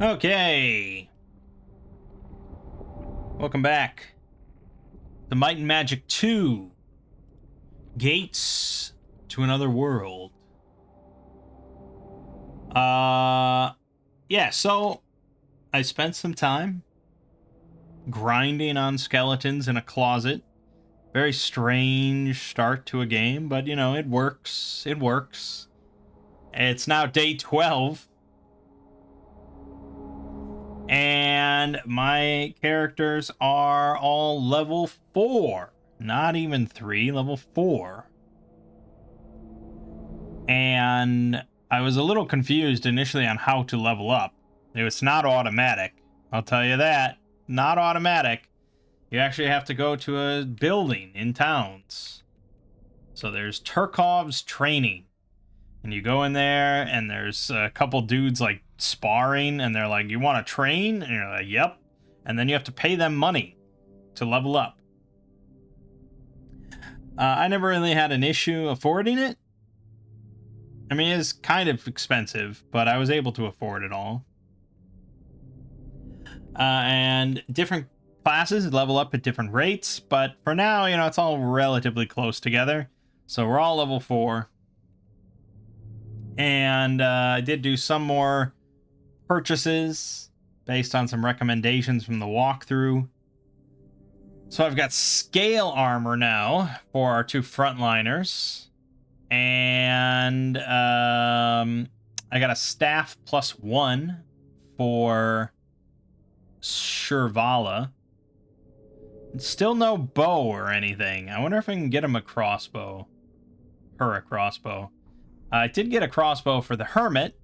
Okay, welcome back. The Might and Magic 2. Gates to Another World. Yeah, so I spent some time grinding on skeletons in a closet. Very strange start to a game, but you know, it works. It works. It's now day 12. And my characters are all level 4. Not even 3, level 4. And I was a little confused initially on how to level up. It was not automatic. I'll tell you that. Not automatic. You actually have to go to a building in towns. So there's Turkov's training. And you go in there, and there's a couple dudes, like, sparring, and they're like, you want to train? And you're like, yep. And then you have to pay them money to level up. I never really had an issue affording it. I mean, it's kind of expensive, but I was able to afford it all. And different classes level up at different rates, but for now, you know, it's all relatively close together. So we're all level 4. And I did do some more purchases based on some recommendations from the walkthrough. So I've got scale armor now for our 2 frontliners. And I got a staff +1 for Shirvala. Still no bow or anything. I wonder if I can get him a crossbow. Her a crossbow. I did get a crossbow for the Hermit.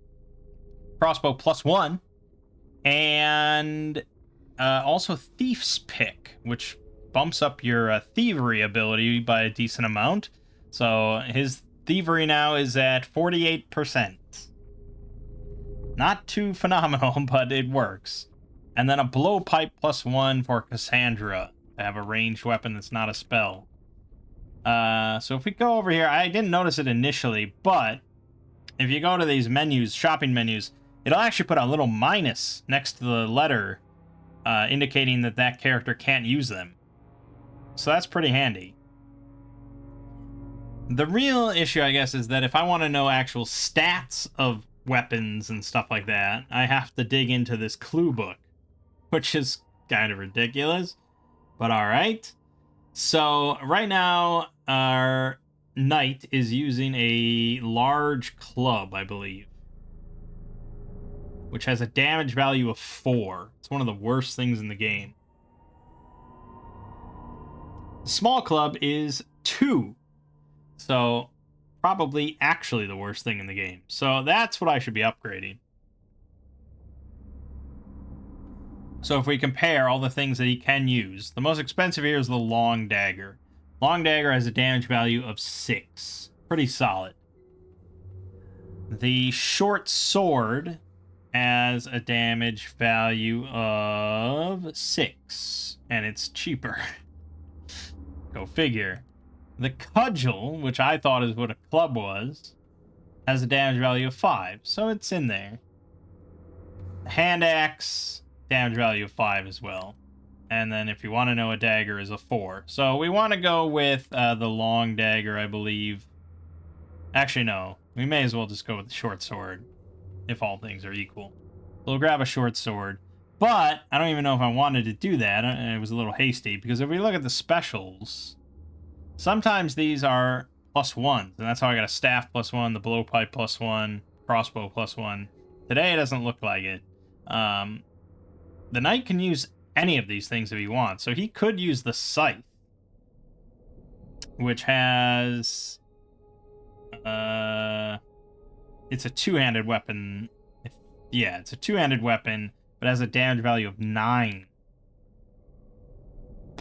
Crossbow +1. And also Thief's Pick, which bumps up your thievery ability by a decent amount. So his thievery now is at 48%. Not too phenomenal, but it works. And then a blowpipe +1 for Cassandra. To have a ranged weapon that's not a spell. So if we go over here, I didn't notice it initially, but if you go to these menus, shopping menus, it'll actually put a little minus next to the letter, indicating that that character can't use them. So that's pretty handy. The real issue, I guess, is that if I want to know actual stats of weapons and stuff like that, I have to dig into this clue book, which is kind of ridiculous, but alright. So right now, our knight is using a large club, I believe, which has a damage value of 4. It's one of the worst things in the game. The small club is 2. So, probably actually the worst thing in the game. So that's what I should be upgrading. So if we compare all the things that he can use, the most expensive here is the long dagger. Long dagger has a damage value of 6. Pretty solid. The short sword has a damage value of 6. And it's cheaper. Go figure. The cudgel, which I thought is what a club was, has a damage value of 5, so it's in there. The hand axe, damage value of 5 as well. And then if you want to know, a dagger is a 4. So we want to go with the long dagger, I believe. Actually, no. We may as well just go with the short sword, if all things are equal. We'll grab a short sword. But I don't even know if I wanted to do that. It was a little hasty, because if we look at the specials, sometimes these are +1s, and that's how I got a staff +1, the blowpipe +1, crossbow +1. Today it doesn't look like it. The knight can use any of these things if he wants, so he could use the scythe, which has it's a two-handed weapon. Yeah, it's a two-handed weapon, but has a damage value of 9.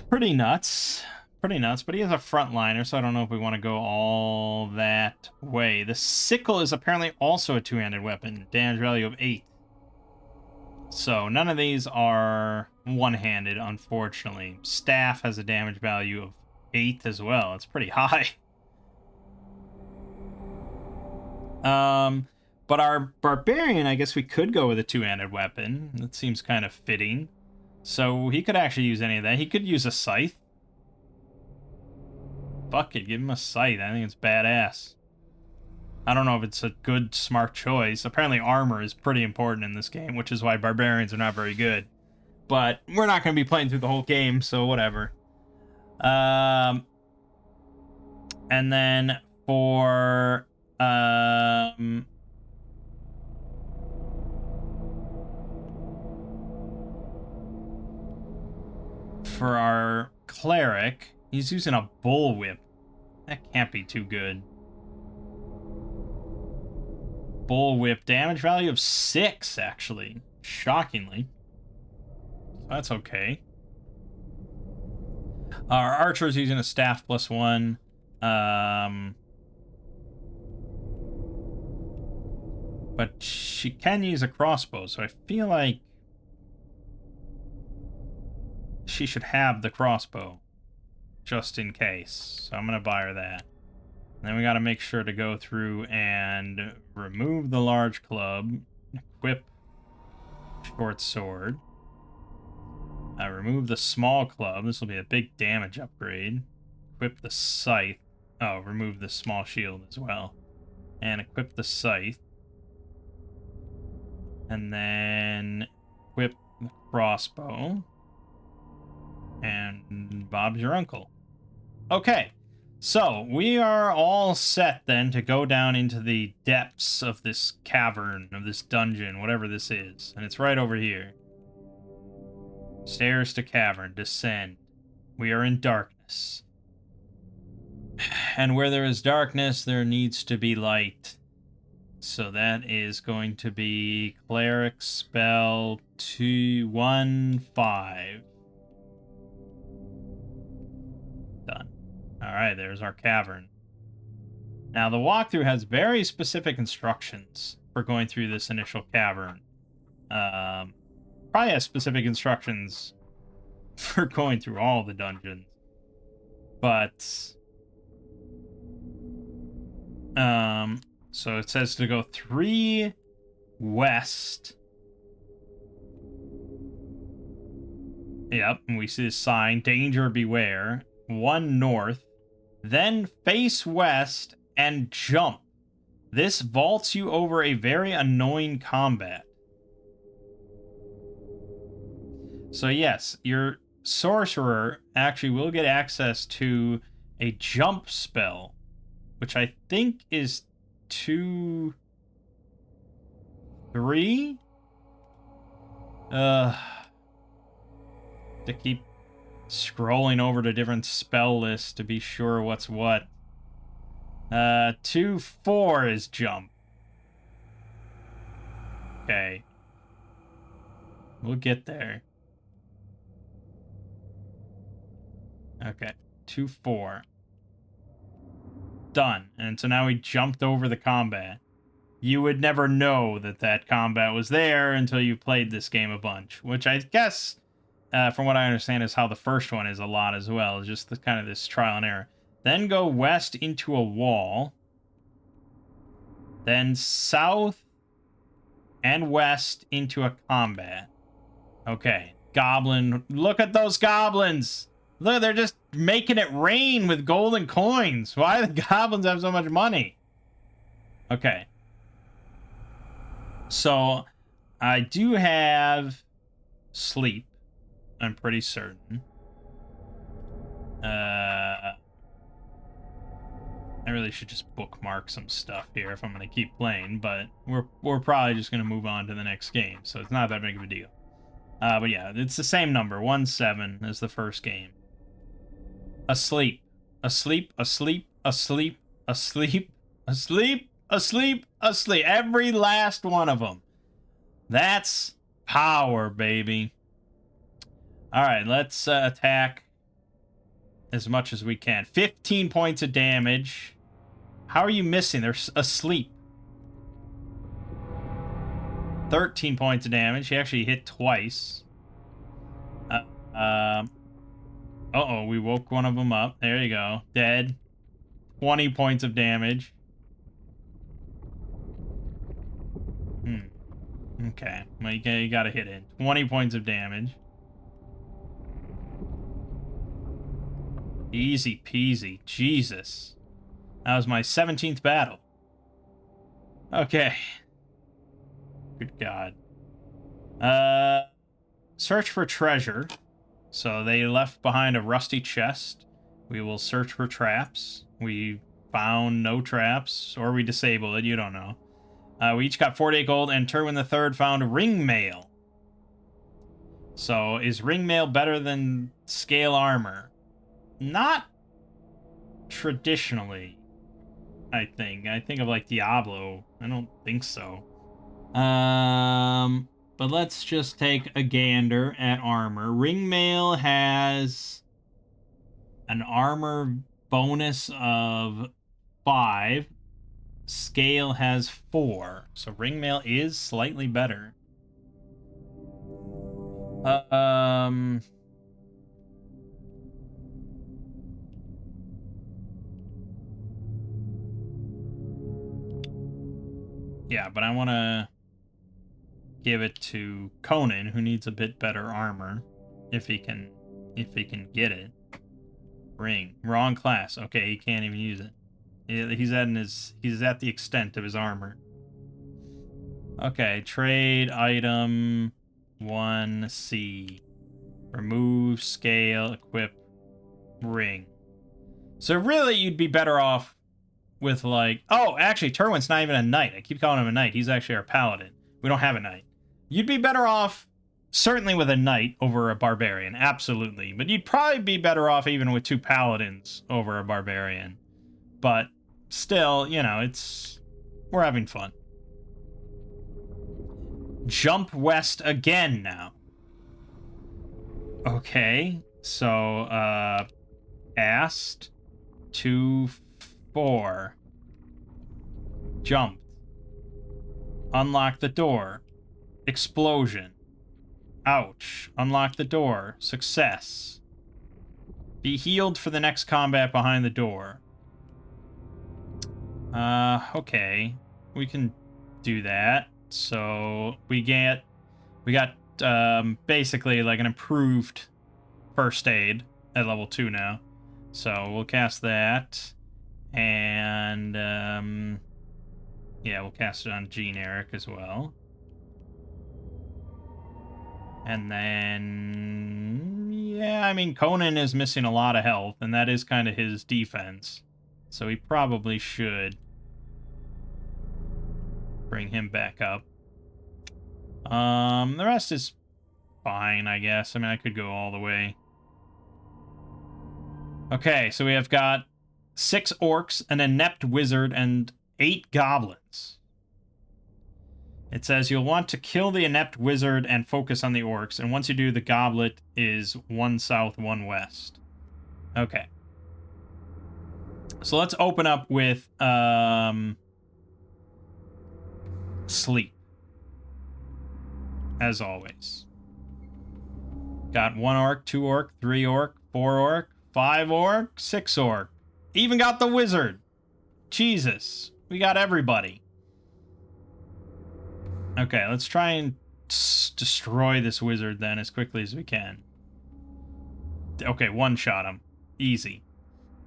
Pretty nuts. Pretty nuts, but he is a frontliner, so I don't know if we want to go all that way. The sickle is apparently also a two-handed weapon, damage value of 8. So none of these are one-handed, unfortunately. Staff has a damage value of 8 as well. It's pretty high. But our barbarian, I guess we could go with a two-handed weapon. That seems kind of fitting. So he could actually use any of that. He could use a scythe. Fuck it, give him a scythe. I think it's badass. I don't know if it's a good, smart choice. Apparently armor is pretty important in this game, which is why barbarians are not very good. But we're not going to be playing through the whole game, so whatever. And then for... for our cleric, he's using a bullwhip. That can't be too good. Bullwhip damage value of 6, actually. Shockingly. So that's okay. Our archer's using a staff +1. But she can use a crossbow, so I feel like she should have the crossbow, just in case. So I'm going to buy her that. And then we got to make sure to go through and remove the large club, equip short sword, remove the small club. This will be a big damage upgrade. Equip the scythe. Oh, remove the small shield as well. And equip the scythe. And then equip the crossbow. And Bob's your uncle. Okay, so we are all set then to go down into the depths of this cavern, of this dungeon, whatever this is. And it's right over here. Stairs to cavern, descend. We are in darkness. And where there is darkness, there needs to be light. So that is going to be cleric spell 215. Done. Alright, there's our cavern. Now, the walkthrough has very specific instructions for going through this initial cavern. Probably has specific instructions for going through all the dungeons. But... so it says to go 3 west. Yep, and we see this sign, danger beware. 1 north, then face west and jump. This vaults you over a very annoying combat. So yes, your sorcerer actually will get access to a jump spell, which I think is 2, 3. To keep scrolling over to different spell lists to be sure what's what. 2, 4 is jump. Okay. We'll get there. Okay. 2, 4. Done. And so now we jumped over the combat. You would never know that that combat was there until you played this game a bunch, which I guess, from what I understand, is how the first one is a lot as well. It's just kind of this trial and error. Then go west into a wall. Then south and west into a combat. Okay. Goblin. Look at those goblins. Look, they're just making it rain with golden coins. Why do the goblins have so much money? Okay. So, I do have sleep. I'm pretty certain. I really should just bookmark some stuff here if I'm going to keep playing, but we're probably just going to move on to the next game, so it's not that big of a deal. But yeah, it's the same number, 1-7 as the first game. Asleep. Asleep, asleep, asleep, asleep, asleep, asleep, asleep. Every last one of them. That's power, baby. Alright, let's attack as much as we can. 15 points of damage. How are you missing? They're asleep. 13 points of damage. He actually hit twice. Uh-oh, we woke one of them up. There you go. Dead. 20 points of damage. Okay, well, you gotta hit it. 20 points of damage. Easy peasy. Jesus. That was my 17th battle. Okay. Good God. Search for treasure. So they left behind a rusty chest. We will search for traps. We found no traps, or we disabled it. You don't know. We each got 48 gold, and Turwin the Third found ring mail. So is ring mail better than scale armor? Not traditionally, I think. I think of like Diablo. I don't think so. But let's just take a gander at armor. Ringmail has an armor bonus of 5. Scale has 4. So Ringmail is slightly better. Yeah, but I want to give it to Conan, who needs a bit better armor, if he can get it. Ring, wrong class. Okay, he can't even use it. He's at the extent of his armor. Okay, trade item 1C. Remove, scale, equip, ring. So really, you'd be better off with like... Oh, actually, Turwin's not even a knight. I keep calling him a knight. He's actually our paladin. We don't have a knight. You'd be better off, certainly with a knight over a barbarian. Absolutely. But you'd probably be better off even with 2 paladins over a barbarian. But still, you know, we're having fun. Jump west again now. Okay, so, asked 2, 4. Jumped. Unlock the door. Explosion. Ouch. Unlock the door. Success. Be healed for the next combat behind the door. Okay. We can do that. So, we got, basically like an improved first aid at level 2 now. So, we'll cast that. And, yeah, we'll cast it on generic as well. And then, yeah, I mean, Conan is missing a lot of health, and that is kind of his defense. So he probably should bring him back up. The rest is fine, I guess. I mean, I could go all the way. Okay, so we have got 6 orcs, an inept wizard, and 8 goblins. It says you'll want to kill the inept wizard and focus on the orcs, and once you do, the goblet is 1 south, 1 west. Okay. So let's open up with sleep. As always. Got 1 orc, 2 orc, 3 orc, 4 orc, 5 orc, 6 orc. Even got the wizard. Jesus. We got everybody. Okay, let's try and destroy this wizard then as quickly as we can. Okay, 1-shot him. Easy.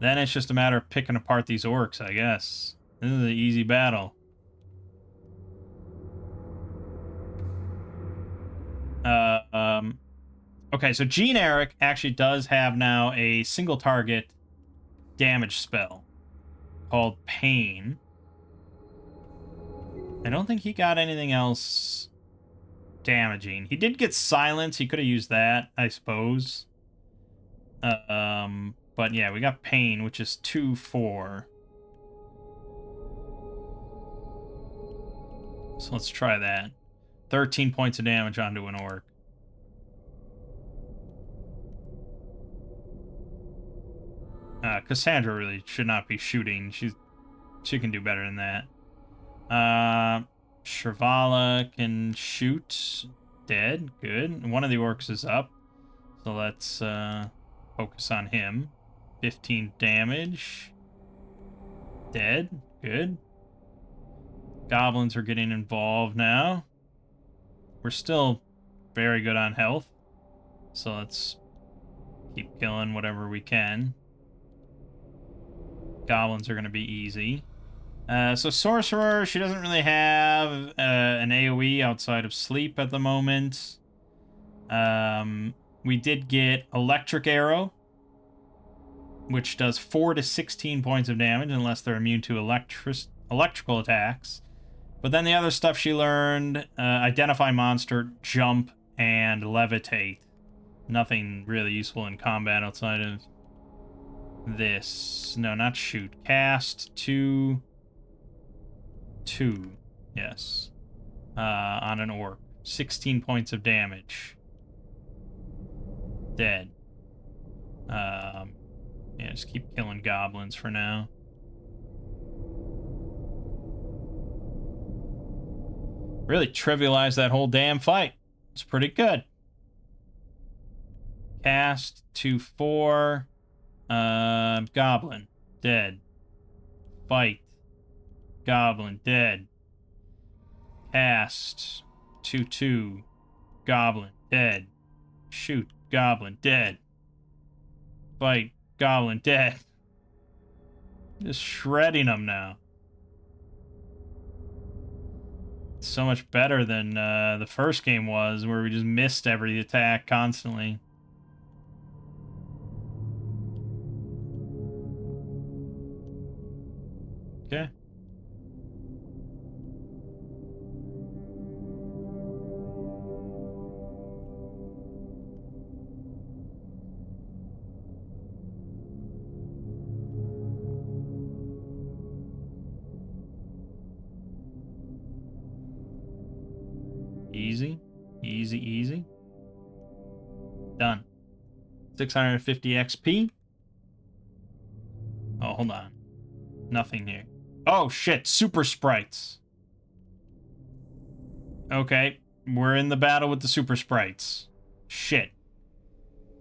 Then it's just a matter of picking apart these orcs, I guess. This is an easy battle. Okay, so generic actually does have now a single target damage spell called Pain. I don't think he got anything else damaging. He did get Silence. He could have used that, I suppose. But yeah, we got Pain, which is 2/4. So let's try that. 13 points of damage onto an orc. Cassandra really should not be shooting. She can do better than that. Shrivala can shoot. Dead. Good. One of the orcs is up. So let's focus on him. 15 damage. Dead. Good. Goblins are getting involved now. we're still very good on health. So let's keep killing whatever we can. Goblins are going to be easy. So Sorcerer, she doesn't really have an AoE outside of sleep at the moment. We did get Electric Arrow, which does 4 to 16 points of damage unless they're immune to electrical attacks. But then the other stuff she learned, Identify Monster, Jump, and Levitate. Nothing really useful in combat outside of this. No, not shoot. Cast 2. Yes. On an orc. 16 points of damage. Dead. Yeah, just keep killing goblins for now. Really trivialized that whole damn fight. It's pretty good. Cast 2/4. Goblin. Dead. Fight. Goblin. Dead. Cast 2/2. Goblin. Dead. Shoot. Goblin. Dead. Fight. Goblin. Dead. Just shredding them now. So much better than the first game was, where we just missed every attack constantly. Okay. Easy. Easy, easy. Done. 650 XP. Oh, hold on. Nothing here. Oh, shit. Super sprites. Okay. We're in the battle with the super sprites. Shit.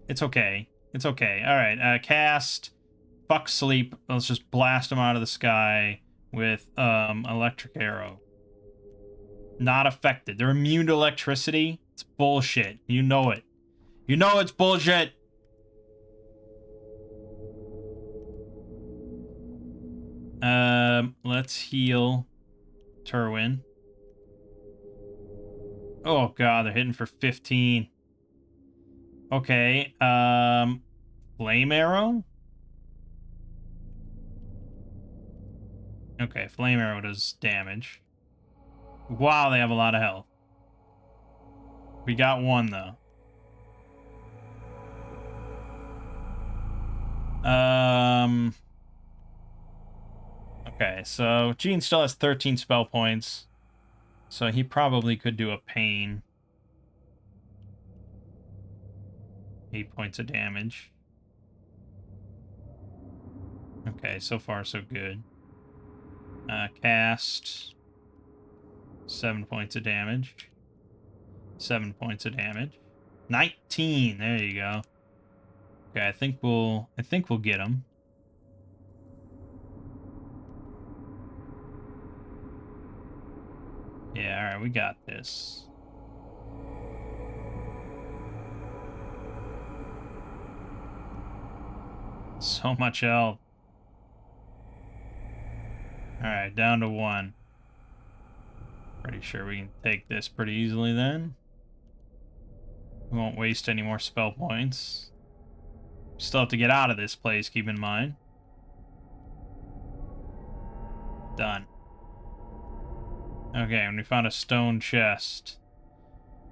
It's okay. It's okay. Alright, cast. Fuck sleep. Let's just blast them out of the sky with electric arrow. Not affected. They're immune to electricity. It's bullshit. You know it. You know it's bullshit. Let's heal Terwin. Oh god, they're hitting for 15. Okay, Flame Arrow? Okay, Flame Arrow does damage. Wow, they have a lot of health. We got one, though. Okay, so Gene still has 13 spell points. So he probably could do a pain. 8 points of damage. Okay, so far so good. Cast 7 points of damage. 7 points of damage. 19. There you go. Okay, I think we'll get him. Yeah, all right, we got this. So much health. All right, down to 1. Pretty sure we can take this pretty easily then. We won't waste any more spell points. Still have to get out of this place, keep in mind. Done. Okay, and we found a stone chest.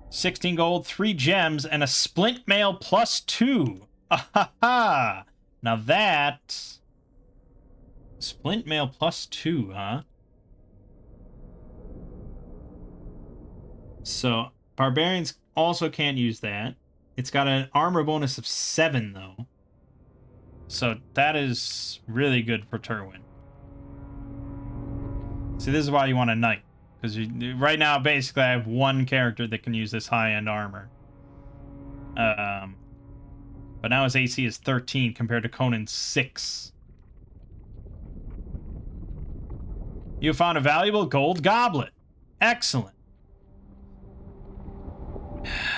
16 gold, 3 gems, and a splint mail +2. Ah-ha-ha! Now that... Splint mail +2, huh? So, barbarians also can't use that. It's got an armor bonus of 7, though. So, that is really good for Terwin. See, this is why you want a knight. Because right now, basically, I have one character that can use this high-end armor. But now his AC is 13 compared to Conan's 6. You found a valuable gold goblet. Excellent.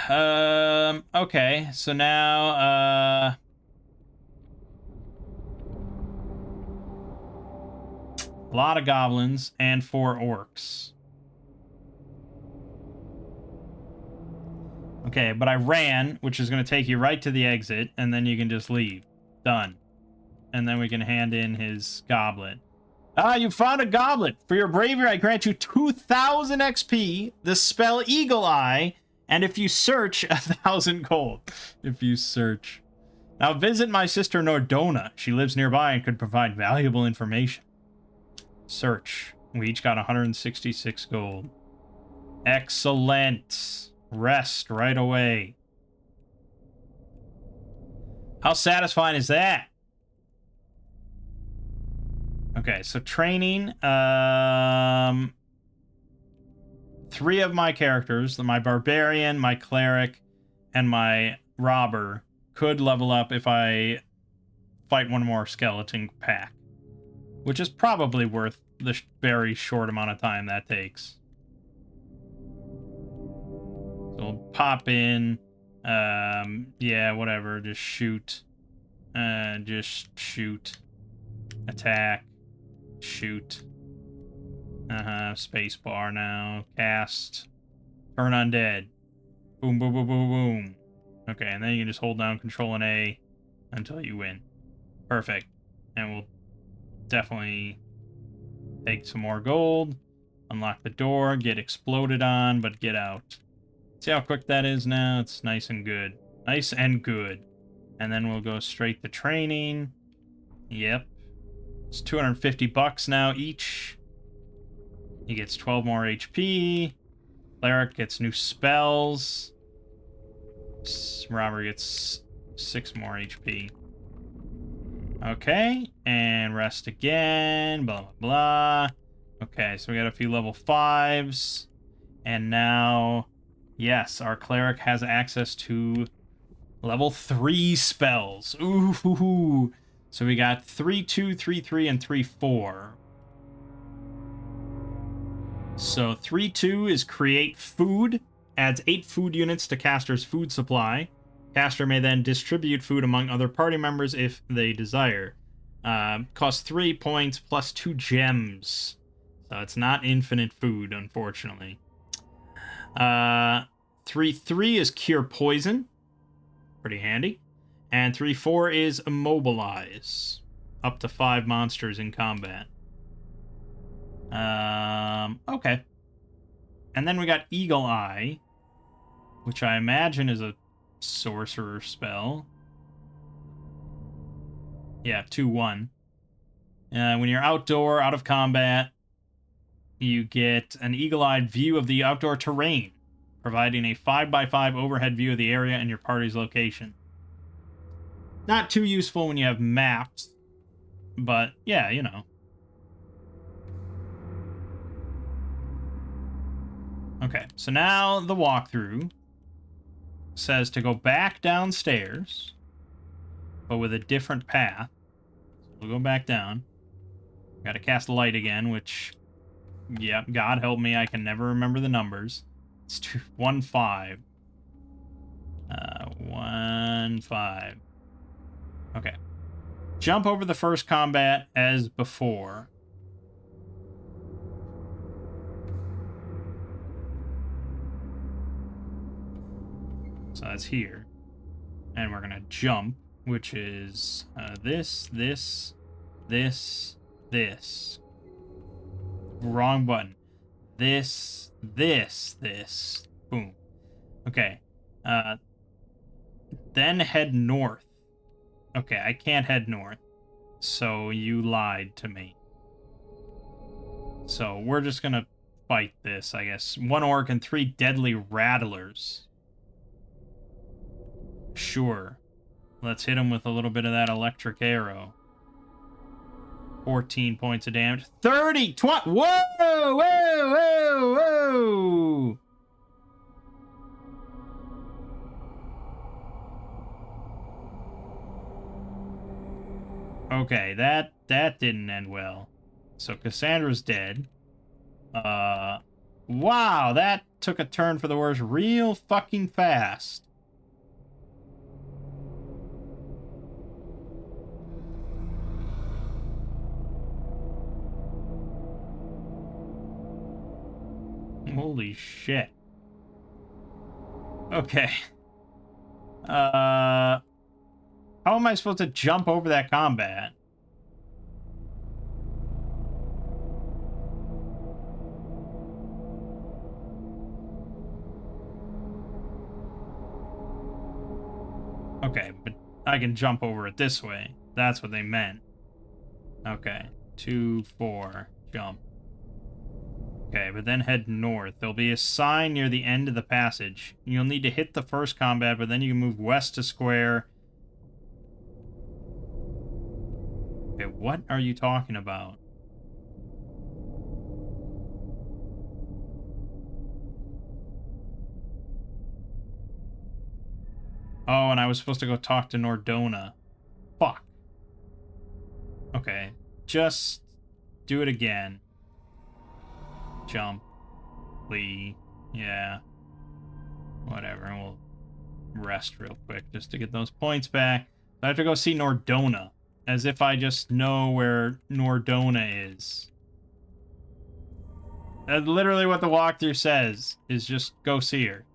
Okay, so now, a lot of goblins and 4 orcs. Okay, but I ran, which is going to take you right to the exit, and then you can just leave. Done. And then we can hand in his goblet. Ah, you found a goblet. For your bravery, I grant you 2,000 XP, the spell Eagle Eye, and if you search, 1,000 gold. If you search. Now visit my sister Nordona. She lives nearby and could provide valuable information. Search. We each got 166 gold. Excellent. Rest right away. How satisfying is that? Okay, so training. 3 of my characters, my barbarian, my cleric, and my robber, could level up if I fight one more skeleton pack, which is probably worth the very short amount of time that takes. So we'll pop in. Yeah, whatever. Just shoot. Just shoot. Attack. Shoot. Spacebar now. Cast. Turn undead. Boom, boom, boom, boom, boom. Okay, and then you can just hold down Control and A until you win. Perfect. And we'll definitely take some more gold. Unlock the door. Get exploded on, but get out. See how quick that is now? It's nice and good. Nice and good. And then we'll go straight to training. Yep. It's 250 bucks now each. He gets 12 more HP. Cleric gets new spells. Robber gets 6 more HP. Okay, and rest again. Blah, blah, blah. Okay, so we got a few level 5s. And now, yes, our cleric has access to level 3 spells. Ooh. So we got 3-2, 3-3, and 3-4. So 3-2 is create food. Adds 8 food units to caster's food supply. Caster may then distribute food among other party members if they desire. Costs 3 points plus 2 gems. So it's not infinite food, unfortunately. 3-3 is cure poison. Pretty handy. And 3-4 is immobilize. Up to 5 monsters in combat. Okay. And then we got Eagle Eye, which I imagine is a sorcerer spell. Yeah, 2-1. When you're outdoor, out of combat, you get an eagle-eyed view of the outdoor terrain, providing a 5x5 overhead view of the area and your party's location. Not too useful when you have maps, but yeah, you know. Okay, so now the walkthrough says to go back downstairs, but with a different path. So we'll go back down. Gotta cast light again, which, yeah, God help me, I can never remember the numbers. It's 1-5. 1-5. Okay. Jump over the first combat as before. So that's here. And we're gonna jump, which is this. Wrong button. This. Boom. Okay. Then head north. Okay, I can't head north. So you lied to me. So we're just gonna fight this, I guess. 1 orc and 3 deadly rattlers. Sure. Let's hit him with a little bit of that electric arrow. 14 points of damage. 30! 20! Whoa! Okay, that didn't end well. So Cassandra's dead. Wow, that took a turn for the worse real fucking fast. Holy shit. Okay. How am I supposed to jump over that combat? Okay, but I can jump over it this way. That's what they meant. Okay. 2, 4, jump. Okay, but then head north. There'll be a sign near the end of the passage. You'll need to hit the first combat, but then you can move west to square. Okay, what are you talking about? Oh, and I was supposed to go talk to Nordona. Fuck. Okay, just do it again. Jump. Lee. Yeah. Whatever, and we'll rest real quick just to get those points back. I have to go see Nordona, as if I just know where Nordona is. That's literally what the walkthrough says, is just go see her.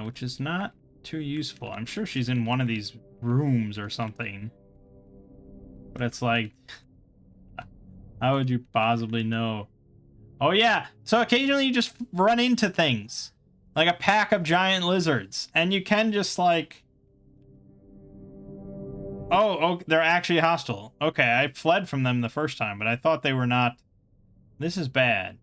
Which is not too useful. I'm sure she's in one of these rooms or something. But it's like, how would you possibly know? Oh yeah, so occasionally you just run into things. Like a pack of giant lizards. And you can just like... Oh, they're actually hostile. Okay, I fled from them the first time, but I thought they were not... This is bad.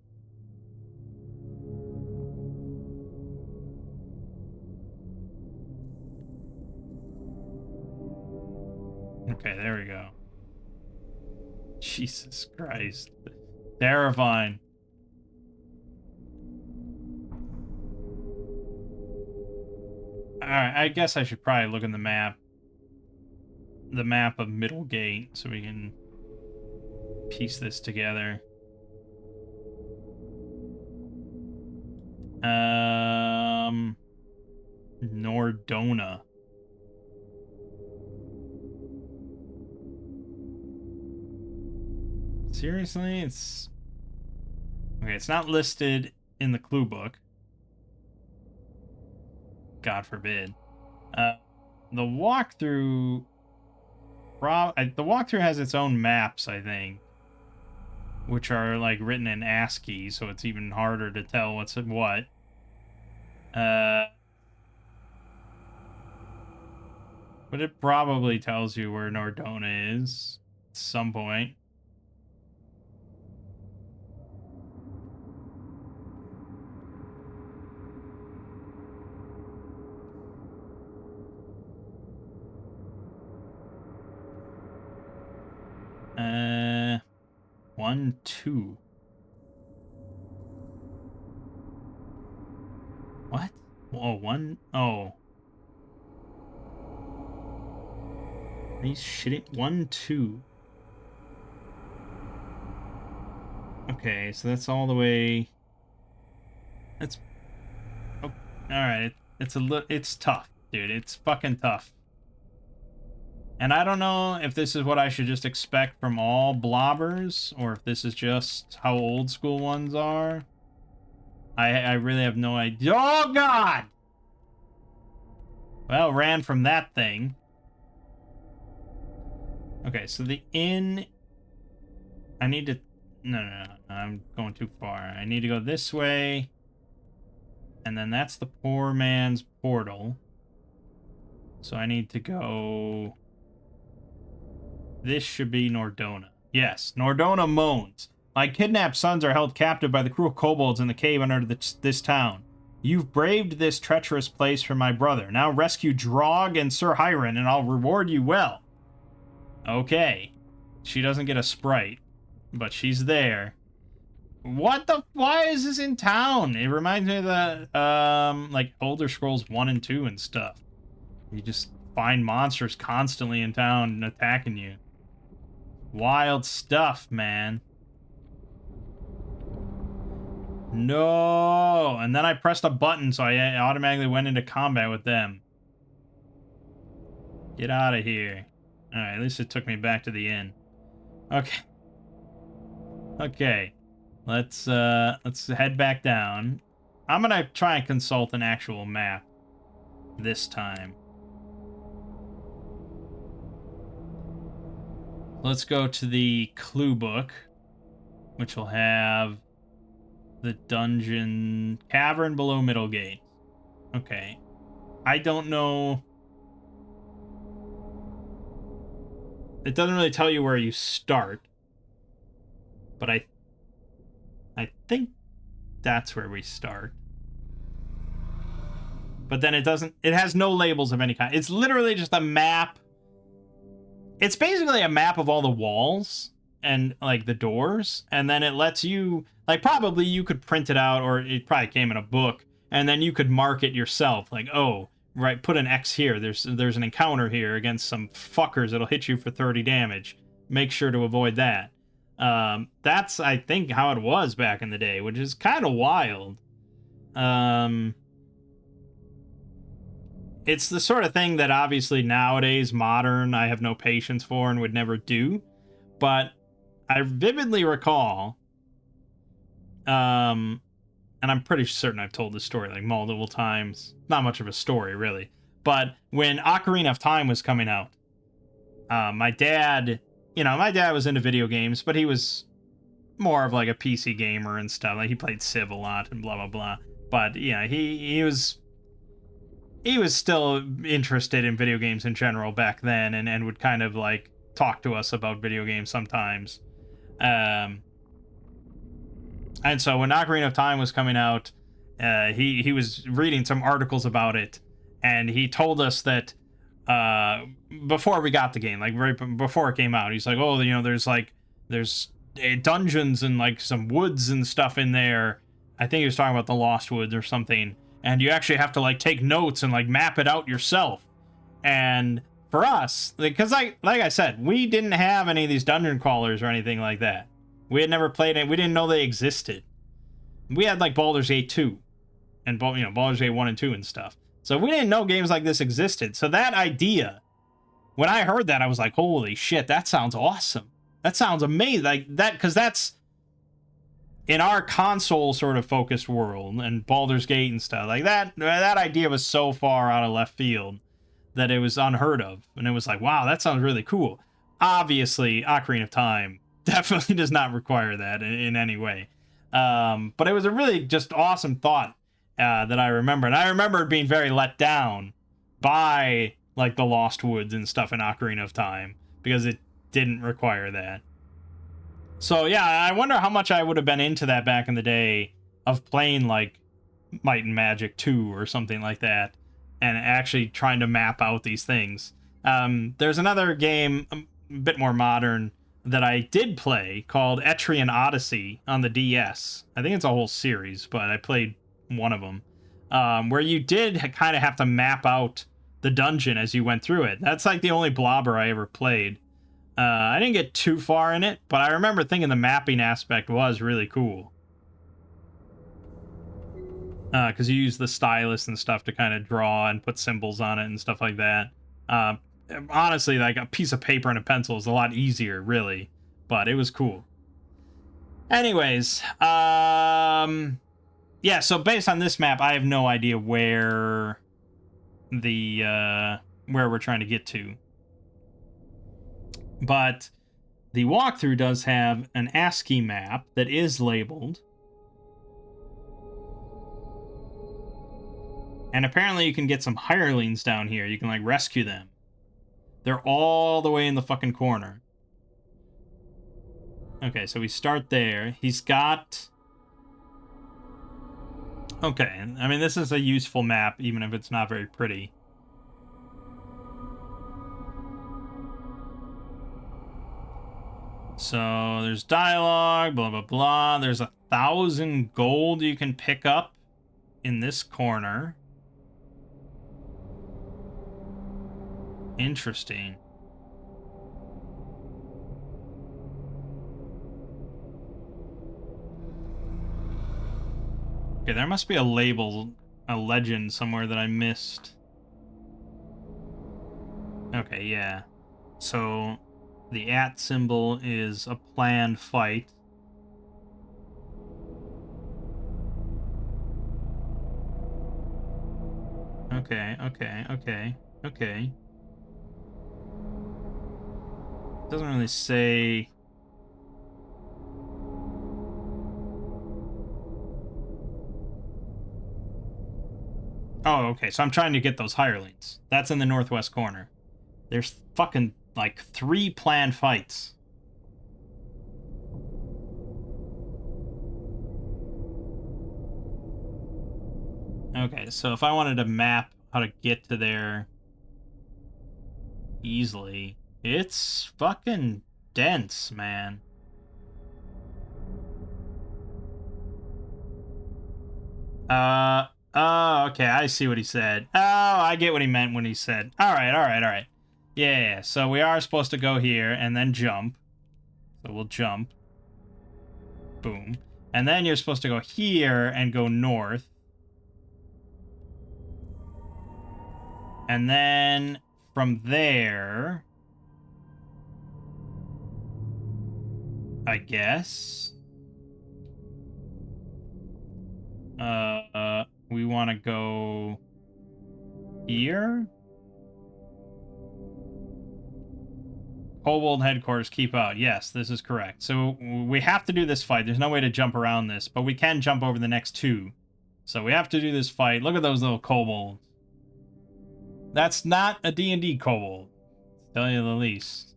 Okay, there we go. Jesus Christ. Terrifying. Alright, I guess I should probably look in the map. The map of Middlegate, so we can piece this together. Nordona. Seriously? It's... Okay, it's not listed in the clue book. God forbid. The walkthrough... the walkthrough has its own maps, I think. Which are, like, written in ASCII, so it's even harder to tell what's what. But it probably tells you where Nordona is at some point. One, two. What? Oh, one. Oh. Are you shitting? 1, 2. Okay, so that's all the way. That's. Oh, all right. It's tough, dude. It's fucking tough. And I don't know if this is what I should just expect from all blobbers, or if this is just how old school ones are. I really have no idea. Oh, God! Well, ran from that thing. Okay, so the inn... I need to... No, I'm going too far. I need to go this way. And then that's the poor man's portal. So I need to go... This should be Nordona. Yes, Nordona moans. My kidnapped sons are held captive by the cruel kobolds in the cave under this town. You've braved this treacherous place for my brother. Now rescue Drog and Sir Hiron, and I'll reward you well. Okay. She doesn't get a sprite, but she's there. What the... Why is this in town? It reminds me of the, like, Elder Scrolls 1 and 2 and stuff. You just find monsters constantly in town and attacking you. Wild stuff, man. No! And then I pressed a button, so I automatically went into combat with them. Get out of here. Alright, at least it took me back to the inn. Okay. Okay. Let's head back down. I'm gonna try and consult an actual map this time. Let's go to the clue book, which will have the dungeon cavern below Middlegate. Okay. I don't know. It doesn't really tell you where you start, but I think that's where we start. But then it has no labels of any kind. It's literally just a map. It's basically a map of all the walls and like the doors, and then it lets you, like, probably you could print it out, or it probably came in a book, and then you could mark it yourself, like, oh, right, put an X here, there's an encounter here against some fuckers that'll hit you for 30 damage. Make sure to avoid that. That's, I think, how it was back in the day, which is kind of wild. It's the sort of thing that obviously nowadays, modern, I have no patience for and would never do. But I vividly recall, and I'm pretty certain I've told this story like multiple times. Not much of a story, really. But when Ocarina of Time was coming out, my dad was into video games, but he was more of like a PC gamer and stuff. Like, he played Civ a lot and blah, blah, blah. But, yeah, he was still interested in video games in general back then, and would kind of like talk to us about video games sometimes. And so when Ocarina of Time was coming out, he was reading some articles about it, and he told us that before we got the game, like right before it came out, he's like, oh, there's dungeons and like some woods and stuff in there. I think he was talking about the Lost Woods or something. And you actually have to like take notes and like map it out yourself. And for us, because like I said, we didn't have any of these dungeon crawlers or anything like that. We had never played it. We didn't know they existed. We had like Baldur's Gate 2 and Baldur's Gate 1 and 2 and stuff. So we didn't know games like this existed. So that idea, when I heard that, I was like, holy shit, that sounds awesome. That sounds amazing. Like that, because that's in our console sort of focused world and Baldur's Gate and stuff like that. That idea was so far out of left field that it was unheard of. And it was like, wow, that sounds really cool. Obviously, Ocarina of Time definitely does not require that in any way. But it was a really just awesome thought that I remember. And I remember being very let down by like the Lost Woods and stuff in Ocarina of Time because it didn't require that. So yeah, I wonder how much I would have been into that back in the day of playing like Might and Magic 2 or something like that and actually trying to map out these things. There's another game, a bit more modern, that I did play called Etrian Odyssey on the DS. I think it's a whole series, but I played one of them, where you did kind of have to map out the dungeon as you went through it. That's like the only Blobber I ever played. I didn't get too far in it, but I remember thinking the mapping aspect was really cool. Because you use the stylus and stuff to kind of draw and put symbols on it and stuff like that. Honestly, like a piece of paper and a pencil is a lot easier, really. But it was cool. Anyways, yeah, so based on this map, I have no idea where we're trying to get to. But the walkthrough does have an ASCII map that is labeled. And apparently you can get some hirelings down here. You can, like, rescue them. They're all the way in the fucking corner. Okay, so we start there. He's got... Okay, I mean, this is a useful map, even if it's not very pretty. So there's dialogue, blah, blah, blah. There's 1,000 gold you can pick up in this corner. Interesting. Okay, there must be a label, a legend somewhere that I missed. Okay, yeah. So the @ symbol is a planned fight. Okay, okay, okay, okay. Doesn't really say. Oh, okay. So I'm trying to get those hirelings. That's in the northwest corner. There's fucking like 3 planned fights. Okay, so if I wanted to map how to get to there easily, it's fucking dense, man. Oh, okay, I see what he said. Oh, I get what he meant when he said. All right, all right, all right. Yeah, so we are supposed to go here and then jump. So we'll jump. Boom. And then you're supposed to go here and go north. And then from there, I guess, we want to go here. Kobold headquarters, keep out. Yes, this is correct. So we have to do this fight. There's no way to jump around this, but we can jump over the next 2. So we have to do this fight. Look at those little kobolds. That's not a D&D kobold, to tell you the least.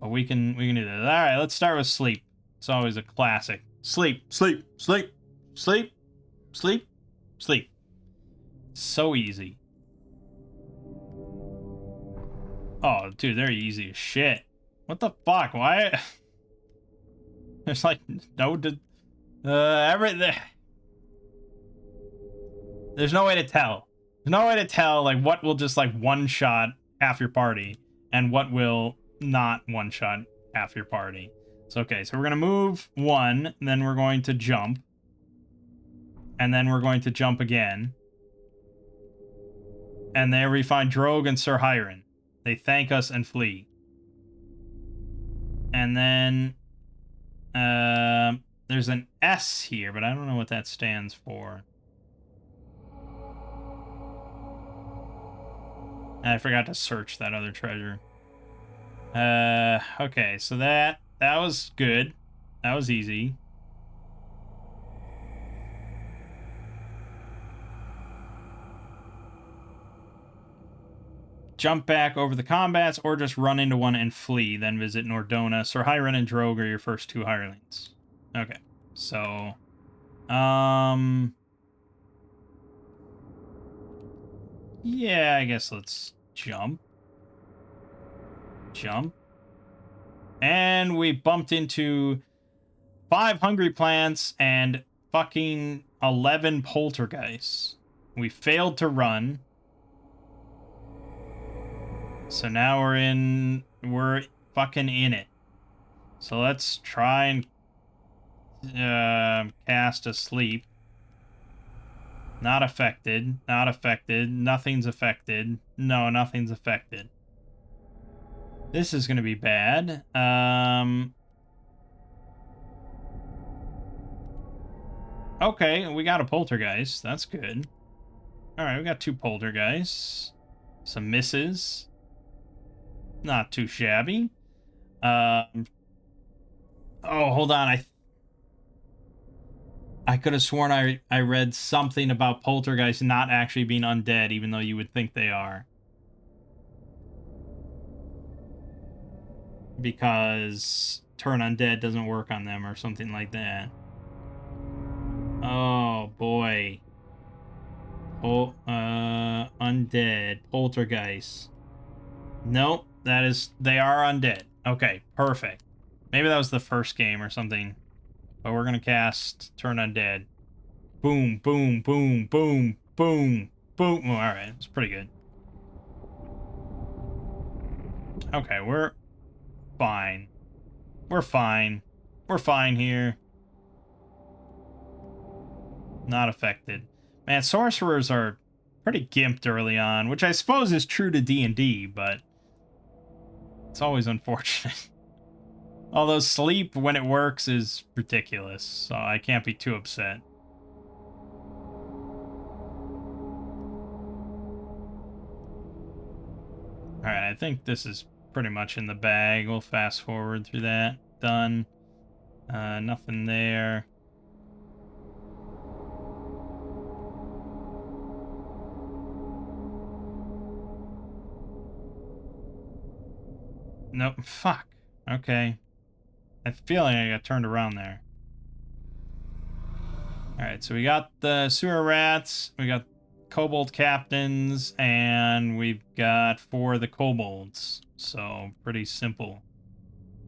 But we can do this. All right, let's start with sleep. It's always a classic. Sleep, sleep, sleep, sleep, sleep, sleep. So easy. Oh, dude, they're easy as shit. What the fuck? Why? There's like no... everything... There's no way to tell. There's no way to tell, like, what will just, like, one-shot half your party and what will not one-shot half your party. So, okay, so we're going to move 1, and then we're going to jump. And then we're going to jump again. And there we find Drogue and Sir Hiron. They thank us and flee. And then... there's an S here, but I don't know what that stands for. I forgot to search that other treasure. Okay, so that was good. That was easy. Jump back over the combats, or just run into one and flee, then visit Nordona. Sir Hiron and Drogue are your first 2 hirelings. Okay, so... Yeah, I guess let's jump. Jump. And we bumped into 5 hungry plants and fucking 11 poltergeists. We failed to run. So now we're fucking in it. So let's try and cast asleep. Not affected. Not affected. Nothing's affected. No, nothing's affected. This is gonna be bad. Okay, we got a poltergeist. That's good. Alright, we got 2 poltergeists. Some misses. Not too shabby. Oh, hold on. I could have sworn I read something about poltergeists not actually being undead, even though you would think they are. Because turn undead doesn't work on them or something like that. Oh, boy. Undead. Poltergeist. Nope, they are undead. Okay, perfect. Maybe that was the first game or something. But we're gonna cast Turn Undead. Boom, boom, boom, boom, boom, boom. Oh, alright, it's pretty good. Okay, we're fine. We're fine. We're fine here. Not affected. Man, sorcerers are pretty gimped early on, which I suppose is true to D&D, but it's always unfortunate. Although sleep, when it works, is ridiculous, so I can't be too upset. Alright, I think this is pretty much in the bag. We'll fast forward through that. Done. Nothing there. Nope. Fuck. Okay. I feel like I got turned around there. Alright, so we got the sewer rats, we got kobold captains, and we've got 4 of the kobolds. So, pretty simple.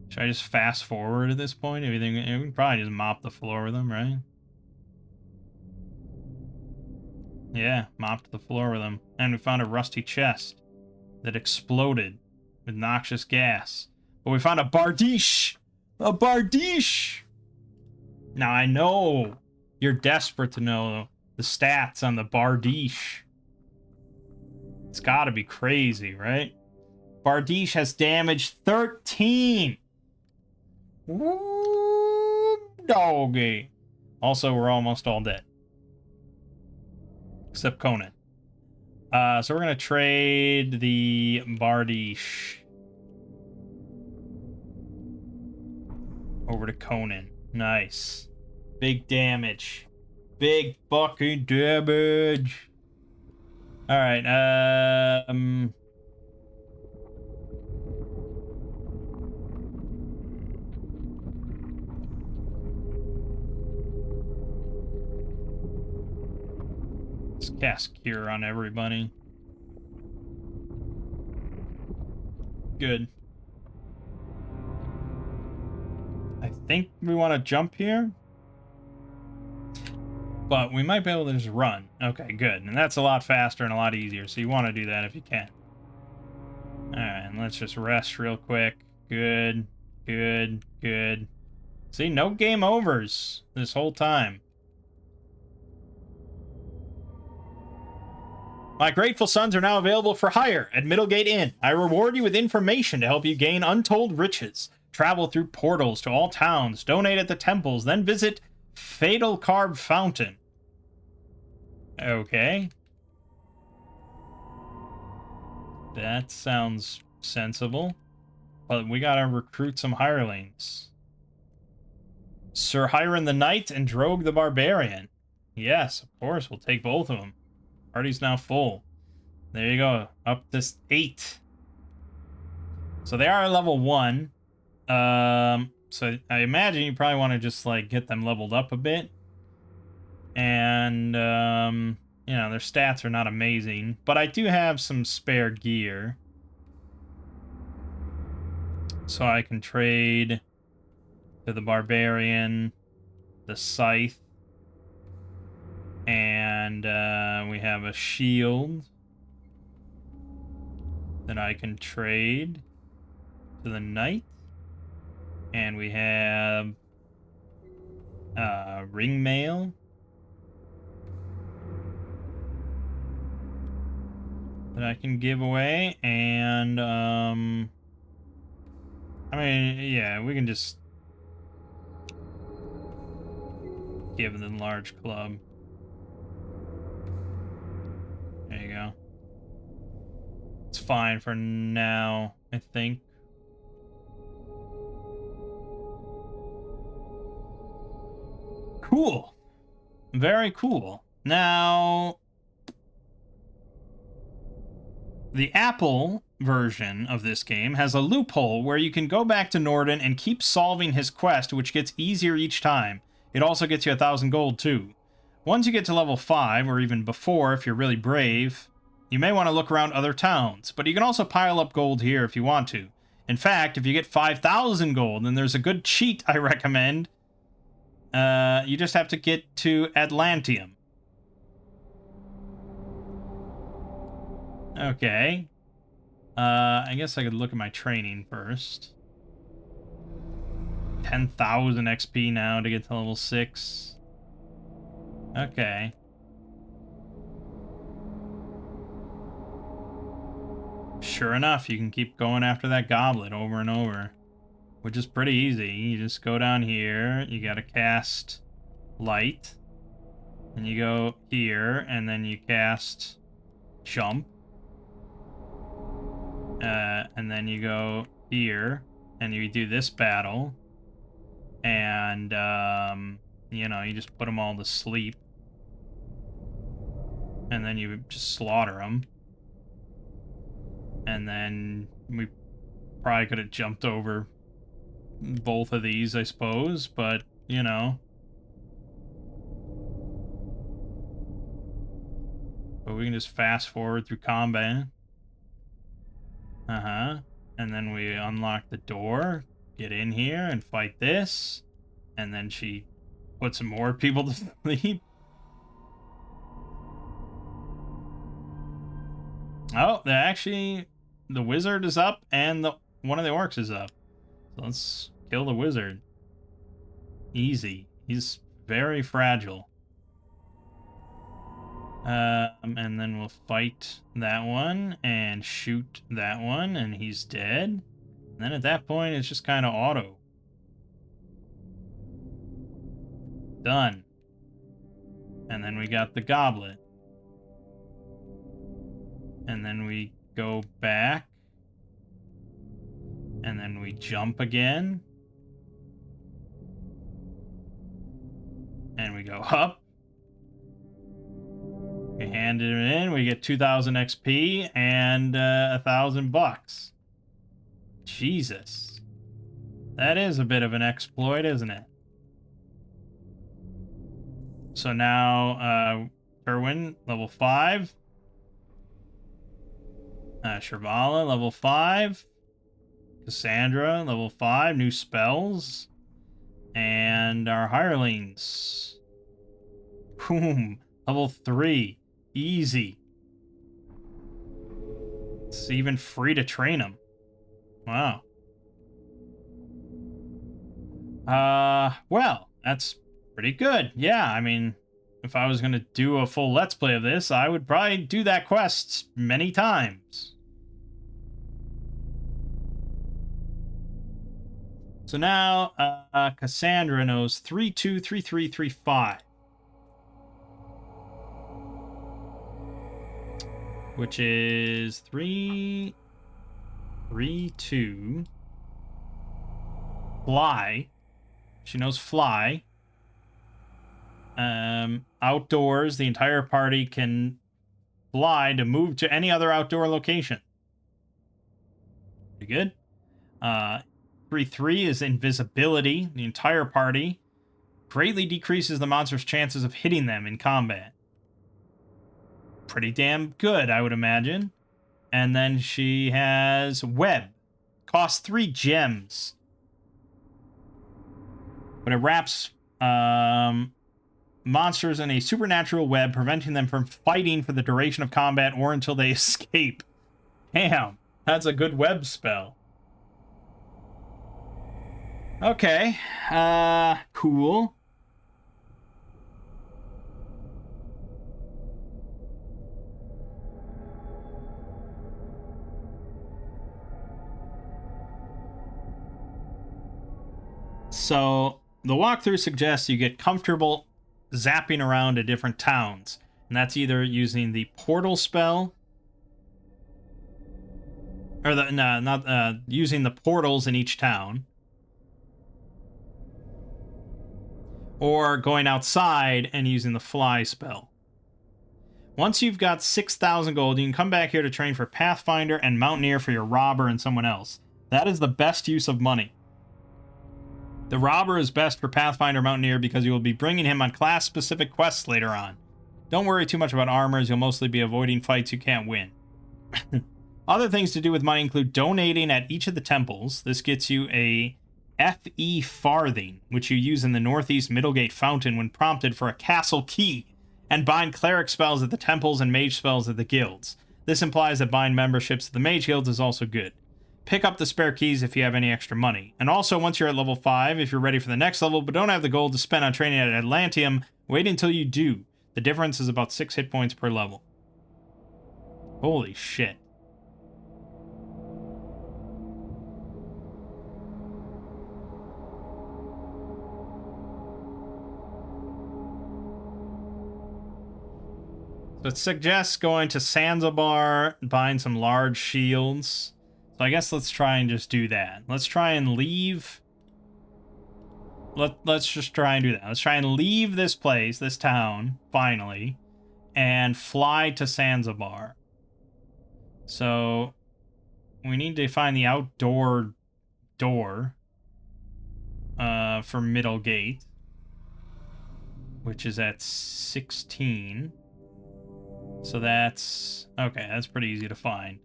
Should I just fast forward at this point? Everything, we can probably just mop the floor with them, right? Yeah, mopped the floor with them. And we found a rusty chest that exploded with noxious gas. But we found a bardiche! A bardiche! Now I know you're desperate to know the stats on the bardiche. It's gotta be crazy, right? Bardiche has damage 13! Woo, doggy. Also, we're almost all dead. Except Conan. So we're gonna trade the bardiche over to Conan. Nice. Big damage. Big fucking damage. Alright, let's cast Cure on everybody. Good. I think we want to jump here. But we might be able to just run. Okay, good. And that's a lot faster and a lot easier, so you want to do that if you can. Alright, and let's just rest real quick. Good, good, good. See, no game overs this whole time. My grateful sons are now available for hire at Middlegate Inn. I reward you with information to help you gain untold riches. Travel through portals to all towns, donate at the temples, then visit Fatal Carb Fountain. Okay. That sounds sensible. But we gotta recruit some hirelings. Sir Hiram the Knight and Drogue the Barbarian. Yes, of course, we'll take both of them. Party's now full. There you go. Up to 8. So they are level 1. So I imagine you probably want to just, like, get them leveled up a bit. And, you know, their stats are not amazing. But I do have some spare gear. So I can trade to the Barbarian, the Scythe, and we have a shield that I can trade to the Knight. And we have ring mail that I can give away, and I mean, yeah, we can just give the large club. There you go. It's fine for now, I think. Cool. Very cool. Now, the Apple version of this game has a loophole where you can go back to Norden and keep solving his quest, which gets easier each time. It also gets you 1,000 gold, too. Once you get to level 5, or even before if you're really brave, you may want to look around other towns, but you can also pile up gold here if you want to. In fact, if you get 5,000 gold, then there's a good cheat I recommend. You just have to get to Atlantium. Okay. I guess I could look at my training first. 10,000 XP now to get to level 6. Okay. Sure enough, you can keep going after that goblet over and over, which is pretty easy. You just go down here, you gotta cast light, and you go here, and then you cast jump, and then you go here, and you do this battle, and, you know, you just put them all to sleep, and then you just slaughter them. And then we probably could have jumped over both of these, I suppose, but, you know. But we can just fast forward through combat. And then we unlock the door, get in here and fight this. And then she put some more people to sleep. Oh, the wizard is up and one of the orcs is up. So let's kill the wizard. Easy. He's very fragile. And then we'll fight that one and shoot that one, and he's dead. And then at that point, it's just kind of auto. Done. And then we got the goblet. And then we go back. And then we jump again. And we go up. We hand it in. We get 2,000 XP and $1,000. Jesus. That is a bit of an exploit, isn't it? So now, Kerwin, level 5. Shirvala, level 5. Cassandra, level 5. New spells. And our hirelings. Boom. Level 3. Easy. It's even free to train them. Wow. Well, that's pretty good. Yeah, I mean, if I was going to do a full Let's Play of this, I would probably do that quest many times. So now, Cassandra knows 323335. Which is 3, 3, 2. Fly. She knows fly. Outdoors, the entire party can fly to move to any other outdoor location. Pretty good. 3, 3 is invisibility. The entire party greatly decreases the monster's chances of hitting them in combat. Pretty damn good, I would imagine. And then she has web. Costs 3 gems. But it wraps monsters in a supernatural web, preventing them from fighting for the duration of combat or until they escape. Damn, that's a good web spell. Okay, cool. So, the walkthrough suggests you get comfortable zapping around to different towns. And that's either using the portal spell, or using the portals in each town, or going outside and using the fly spell. Once you've got 6,000 gold, you can come back here to train for Pathfinder and Mountaineer for your Robber and someone else. That is the best use of money. The Robber is best for Pathfinder Mountaineer because you will be bringing him on class-specific quests later on. Don't worry too much about armors, you'll mostly be avoiding fights you can't win. Other things to do with money include donating at each of the temples. This gets you a FE farthing, which you use in the Northeast Middlegate Fountain when prompted for a castle key, and bind cleric spells at the temples and mage spells at the guilds. This implies that buying memberships to the Mage Guilds is also good. Pick up the spare keys if you have any extra money. And also, once you're at level 5, if you're ready for the next level but don't have the gold to spend on training at Atlantium, wait until you do. The difference is about 6 hit points per level. Holy shit. So it suggests going to Zanzibar, buying some large shields. So I guess let's try and just do that. Let's try and leave. Let's just try and do that. Let's try and leave this place, this town, finally, and fly to Zanzibar. So we need to find the outdoor door for Middle Gate, which is at 16. So that's okay. That's pretty easy to find.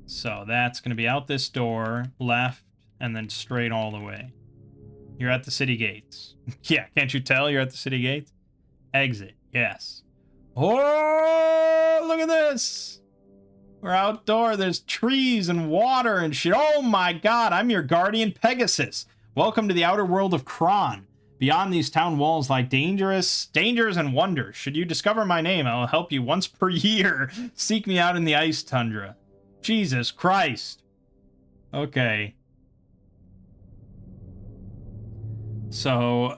So that's going to be out this door, left, and then straight all the way. You're at the city gates. Yeah, can't you tell you're at the city gates? Exit, yes. Oh, look at this. We're outdoor. There's trees and water and shit. Oh my god, I'm your guardian Pegasus. Welcome to the outer world of Kron. Beyond these town walls lie dangers and wonders. Should you discover my name, I will help you once per year. Seek me out in the ice tundra. Jesus Christ. Okay. So,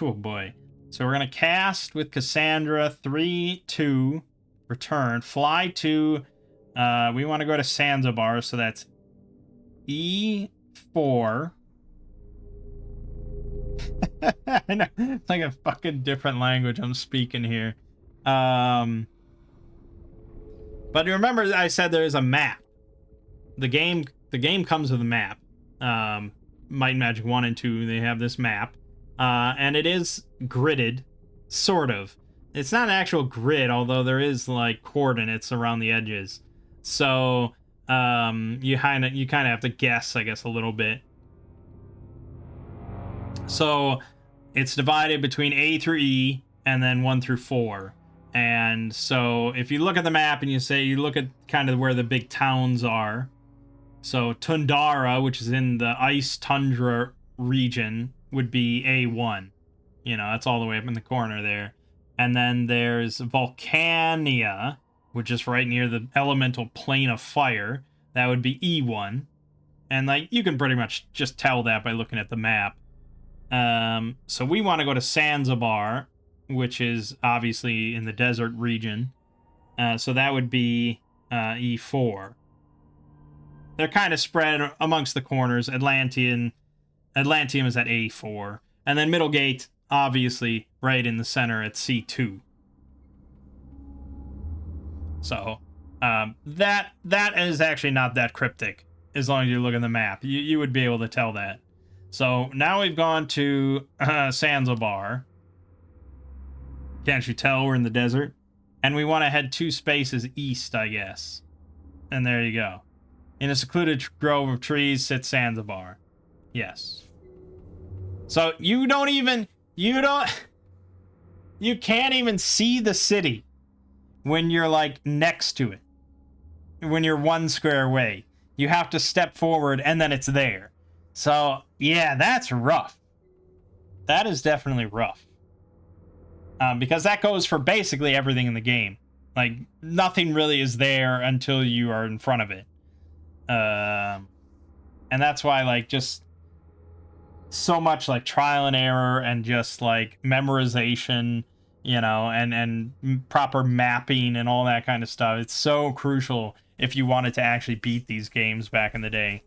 oh boy. So we're going to cast with Cassandra, 3, 2, return, fly to, we want to go to Zanzibar, so that's E4. I know, it's like a fucking different language I'm speaking here. But remember I said there is a map. The game comes with a map. Might and Magic 1 and 2, they have this map. And it is gridded, sort of. It's not an actual grid, although there is like coordinates around the edges. So you kind of have to guess, I guess, a little bit. So it's divided between A through E and then 1 through 4. And so if you look at the map and you look at kind of where the big towns are. So Tundara, which is in the ice tundra region, would be A1. You know, that's all the way up in the corner there. And then there's Volcania, which is right near the elemental plane of fire. That would be E1. And like you can pretty much just tell that by looking at the map. So we want to go to Zanzibar, which is obviously in the desert region. So that would be E4. They're kind of spread amongst the corners. Atlantium is at A4. And then Middle Gate, obviously, right in the center at C2. So that is actually not that cryptic, as long as you look at the map. You would be able to tell that. So now we've gone to Zanzibar. Can't you tell we're in the desert? And we want to head 2 spaces east, I guess. And there you go. In a secluded grove of trees sits Zanzibar. Yes. So you can't even see the city when you're like next to it. When you're 1 square away. You have to step forward and then it's there. So, yeah, that's rough. That is definitely rough. Because that goes for basically everything in the game. Like, nothing really is there until you are in front of it. And that's why, like, just so much, like, trial and error and just, like, memorization, you know, and proper mapping and all that kind of stuff. It's so crucial if you wanted to actually beat these games back in the day.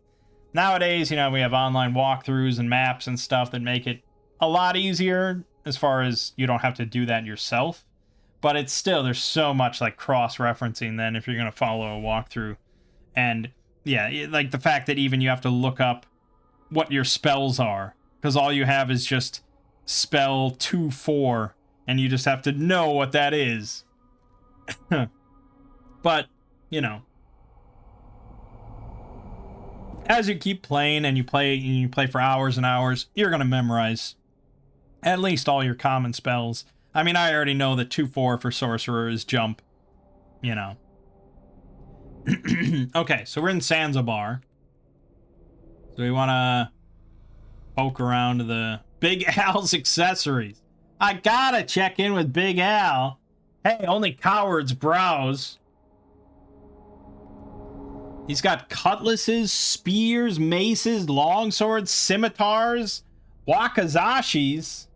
Nowadays, you know, we have online walkthroughs and maps and stuff that make it a lot easier as far as you don't have to do that yourself. But it's still, there's so much like cross-referencing then if you're going to follow a walkthrough. And yeah, like the fact that even you have to look up what your spells are. Because all you have is just spell 2-4 and you just have to know what that is. But, you know. As you keep playing and you play for hours and hours, you're going to memorize at least all your common spells. I mean, I already know that 2-4 for sorcerer is jump, you know. Okay, so we're in Zanzibar. So we want to poke around to the Big Al's accessories. I gotta check in with Big Al. Hey, only cowards browse. He's got cutlasses, spears, maces, longswords, scimitars, wakazashis.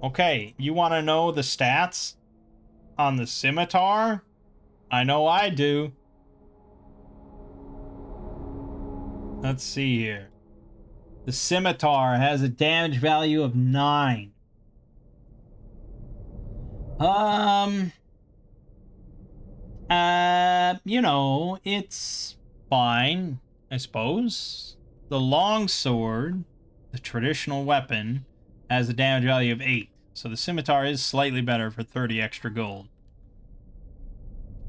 Okay, you want to know the stats on the scimitar? I know I do. Let's see here. The scimitar has a damage value of 9. You know, it's fine, I suppose. The longsword, the traditional weapon, has a damage value of 8. So the scimitar is slightly better for 30 extra gold.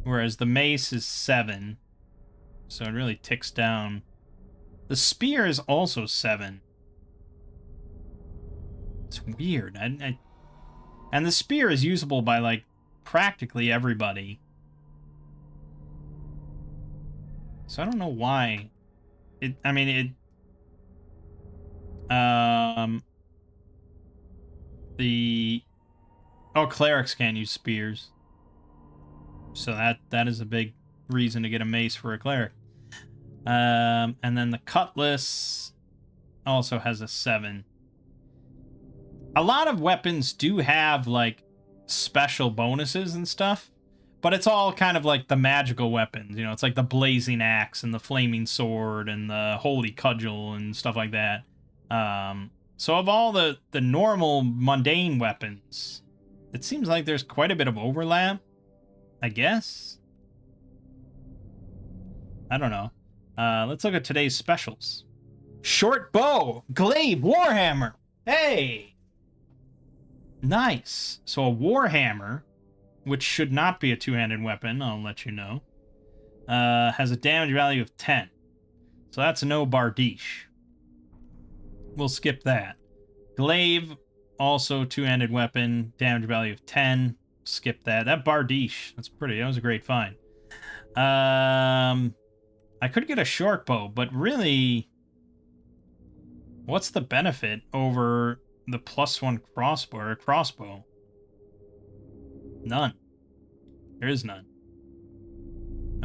Whereas the mace is 7. So it really ticks down. The spear is also 7. It's weird. And the spear is usable by, like, practically everybody. So I don't know why. Clerics can't use spears. So that is a big reason to get a mace for a cleric. And then the cutlass also has a 7. A lot of weapons do have, like, special bonuses and stuff, but it's all kind of like the magical weapons, you know, it's like the blazing axe and the flaming sword and the holy cudgel and stuff like that. So of all the normal mundane weapons, it seems like there's quite a bit of overlap, I guess. I don't know. Let's look at today's specials. Short bow, glaive, warhammer. Hey! Nice. So a warhammer, which should not be a two-handed weapon, I'll let you know, has a damage value of 10. So that's no bardiche. We'll skip that. Glaive, also two-handed weapon, damage value of 10. Skip that. That bardiche, that was a great find. I could get a short bow, but really, what's the benefit over the +1 crossbow? None. There is none.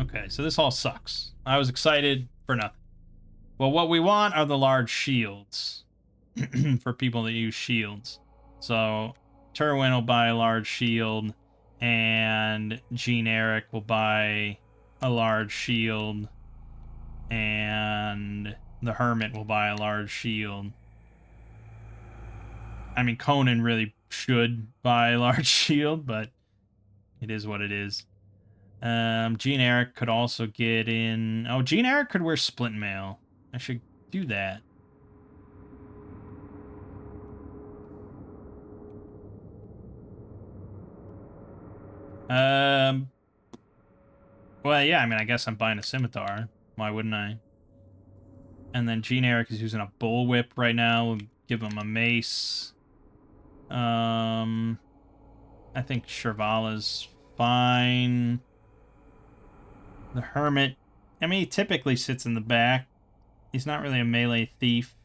Okay, so this all sucks. I was excited for nothing. Well, what we want are the large shields for people that use shields. So Terwin will buy a large shield, and Gene Eric will buy a large shield, and the Hermit will buy a large shield. I mean, Conan really should buy a large shield, but it is what it is. Gene Eric could also get in... Oh, Gene Eric could wear splint mail. I should do that. Well, yeah, I mean, I guess I'm buying a scimitar. Why wouldn't I? And then Gene Eric is using a bullwhip right now. We'll give him a mace. I think Shirvala's fine. The Hermit, I mean, he typically sits in the back. He's not really a melee thief,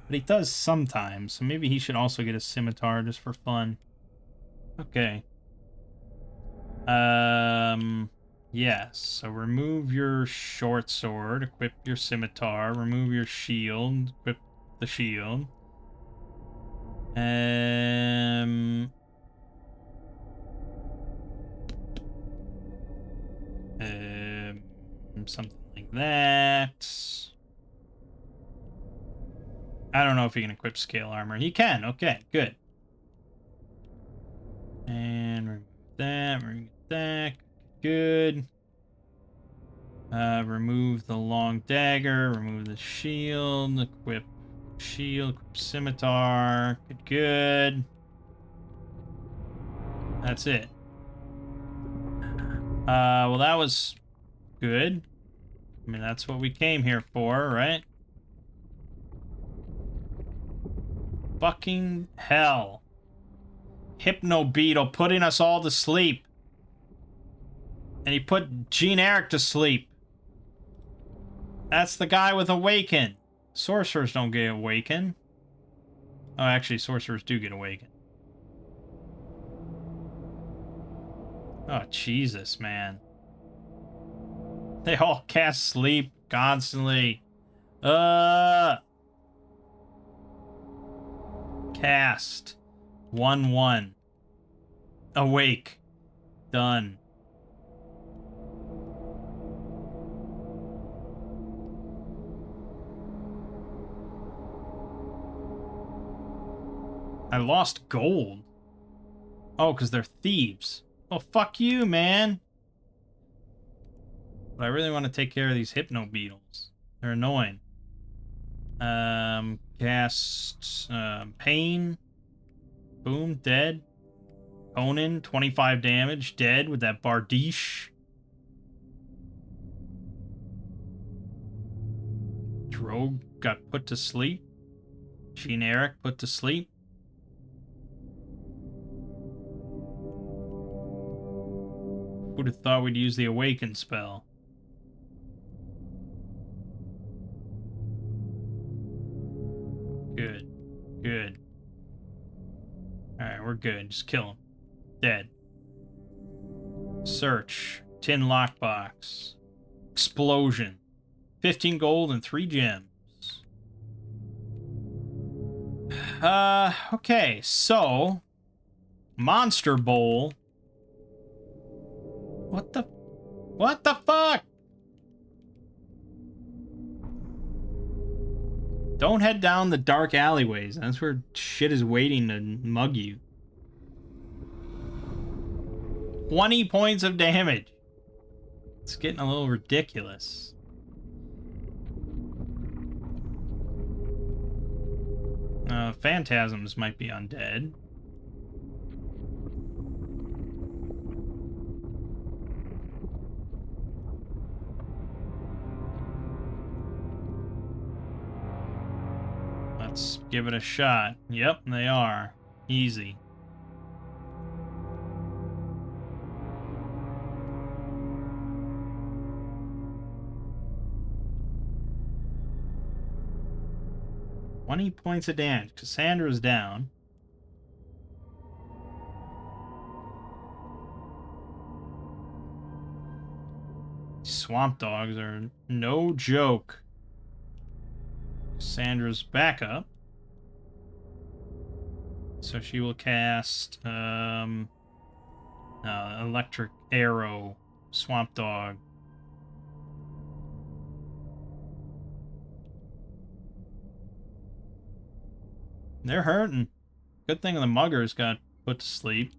but he does sometimes, so maybe he should also get a scimitar just for fun. Okay. Yes, so remove your short sword, equip your scimitar, remove your shield, equip the shield. Something like that. I don't know if he can equip scale armor. He can. Okay, good. And remove that. Good. Remove the long dagger. Remove the shield. Equip shield. Equip scimitar. Good. That's it. Well, that was good. I mean, that's what we came here for, right? Fucking hell. Hypno Beetle putting us all to sleep. And he put Gene-Eric to sleep. That's the guy with Awaken. Sorcerers don't get Awaken. Oh, actually, sorcerers do get Awaken. Oh, Jesus, man. They all cast sleep constantly. Cast. 1/1. Awake. Done. I lost gold. Oh, because they're thieves. Well, fuck you, man. But I really want to take care of these hypno beetles. They're annoying. Cast Pain. Boom, dead. Conan, 25 damage, dead with that Bardiche. Drogue got put to sleep. Gene-Eric put to sleep. Who'd have thought we'd use the Awaken spell? Good. Good. Alright, we're good. Just kill him. Dead. Search. Tin lockbox. Explosion. 15 gold and 3 gems. Okay, so... Monster Bowl. What the fuck? Don't head down the dark alleyways. That's where shit is waiting to mug you. 20 points of damage. It's getting a little ridiculous. Phantasms might be undead. Let's give it a shot. Yep, they are. Easy. $20 points of damage. Cassandra's down. Swamp dogs are no joke. Cassandra's back up. So she will cast Electric Arrow, Swamp Dog. They're hurting. Good thing the muggers got put to sleep.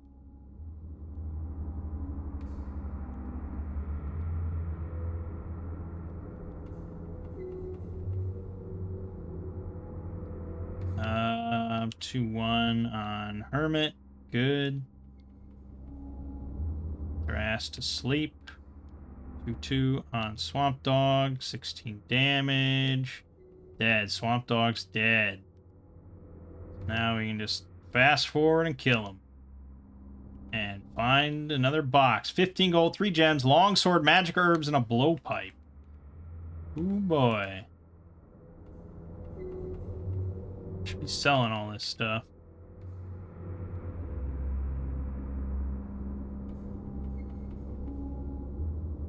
Uh, 2-1 on Hermit. Good. They're asked to sleep. 2-2 on Swamp Dog. 16 damage. Dead. Swamp Dog's dead. Now we can just fast forward and kill him. And find another box. 15 gold, 3 gems, longsword, magic herbs, and a blowpipe. Ooh boy. Should be selling all this stuff.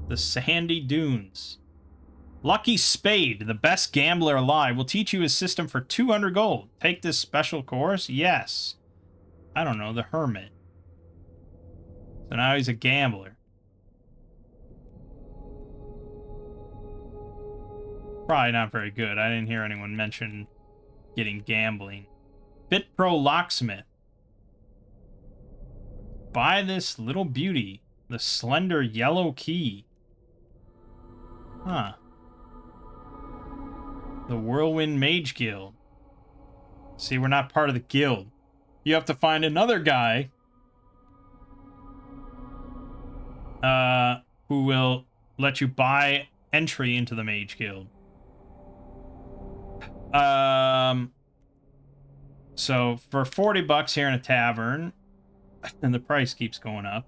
The Sandy Dunes. Lucky Spade, the best gambler alive, will teach you his system for 200 gold. Take this special course? Yes. I don't know, the Hermit. So now he's a gambler. Probably not very good. I didn't hear anyone mention getting gambling. BitPro Locksmith. Buy this little beauty. The slender yellow key. Huh. The Whirlwind Mage Guild. See, we're not part of the guild. You have to find another guy who will let you buy entry into the Mage Guild. So for $40 here in a tavern, and the price keeps going up,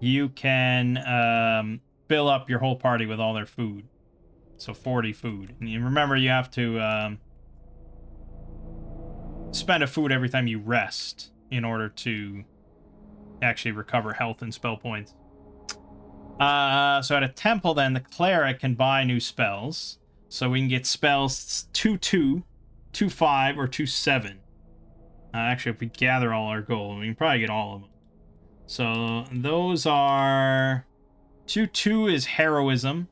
you can fill up your whole party with all their food. So 40 food. And you remember you have to spend a food every time you rest in order to actually recover health and spell points. So at a temple, then, the cleric can buy new spells. So we can get spells 2/2, 2/5, or 2/7. Actually, if we gather all our gold, we can probably get all of them. So those are... 2/2 is heroism.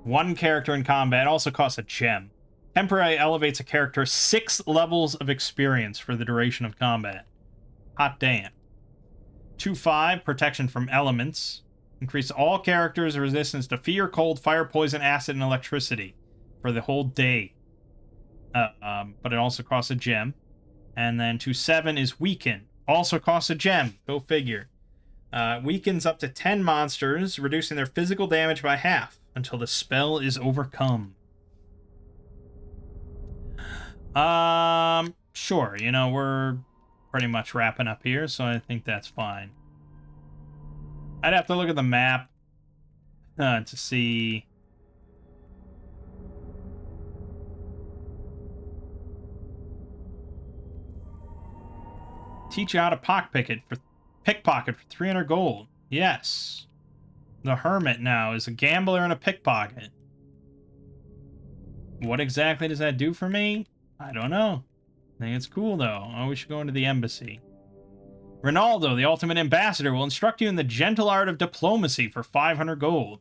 One character in combat also costs a gem. Temporarily elevates a character 6 levels of experience for the duration of combat. Hot damn. 2/5, protection from elements. Increase all characters' resistance to fear, cold, fire, poison, acid, and electricity for the whole day. But it also costs a gem. And then 2/7 is weaken. Also costs a gem. Go figure. Weakens up to 10 monsters, reducing their physical damage by half until the spell is overcome. Sure. You know, we're pretty much wrapping up here, so I think that's fine. I'd have to look at the map to see... Teach you how to pickpocket for 300 gold. Yes. The Hermit now is a gambler and a pickpocket. What exactly does that do for me? I don't know. I think it's cool, though. Oh, we should go into the embassy. Ronaldo, the ultimate ambassador, will instruct you in the gentle art of diplomacy for 500 gold.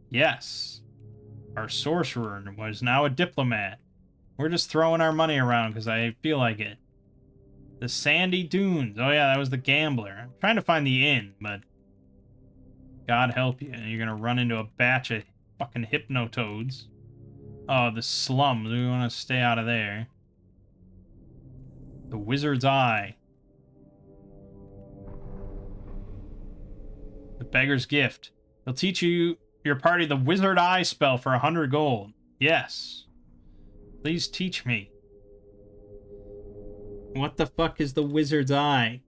Yes. Our sorcerer was now a diplomat. We're just throwing our money around because I feel like it. The Sandy Dunes. Oh, yeah, that was the gambler. I'm trying to find the inn, but... God help you. You're going to run into a batch of fucking hypnotoads. Oh, the slums. We want to stay out of there. The Wizard's Eye. The Beggar's Gift. They'll teach you your party the Wizard Eye spell for 100 gold. Yes. Please teach me. What the fuck is the Wizard's Eye?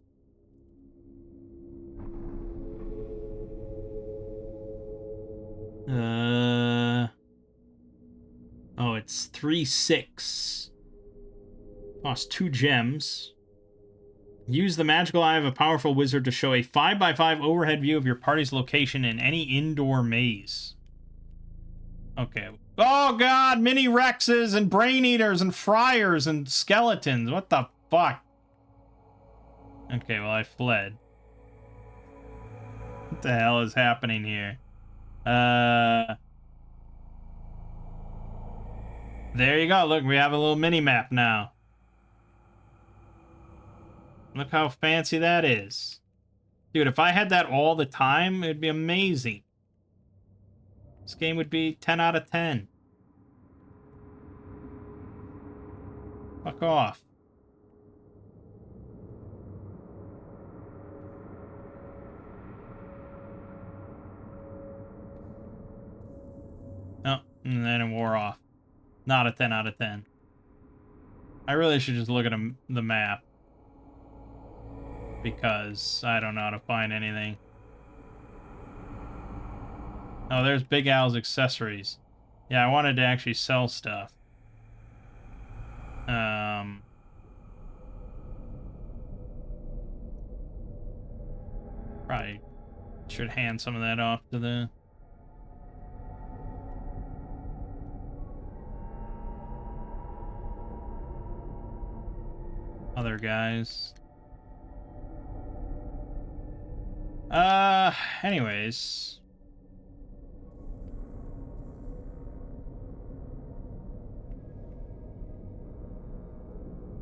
Oh, it's 3/6. Costs 2 gems. Use the magical eye of a powerful wizard to show a 5x5 overhead view of your party's location in any indoor maze. Okay. Oh god, mini Rexes and brain eaters and friars and skeletons. What the fuck? Okay, well, I fled. What the hell is happening here? There you go. Look, we have a little mini map now. Look how fancy that is. Dude, if I had that all the time, it'd be amazing. This game would be 10 out of 10. Fuck off. Oh, and then it wore off. Not a 10 out of 10. I really should just look at the map. Because I don't know how to find anything. Oh, there's Big Al's accessories. Yeah, I wanted to actually sell stuff. Probably should hand some of that off to the... other guys. Anyways.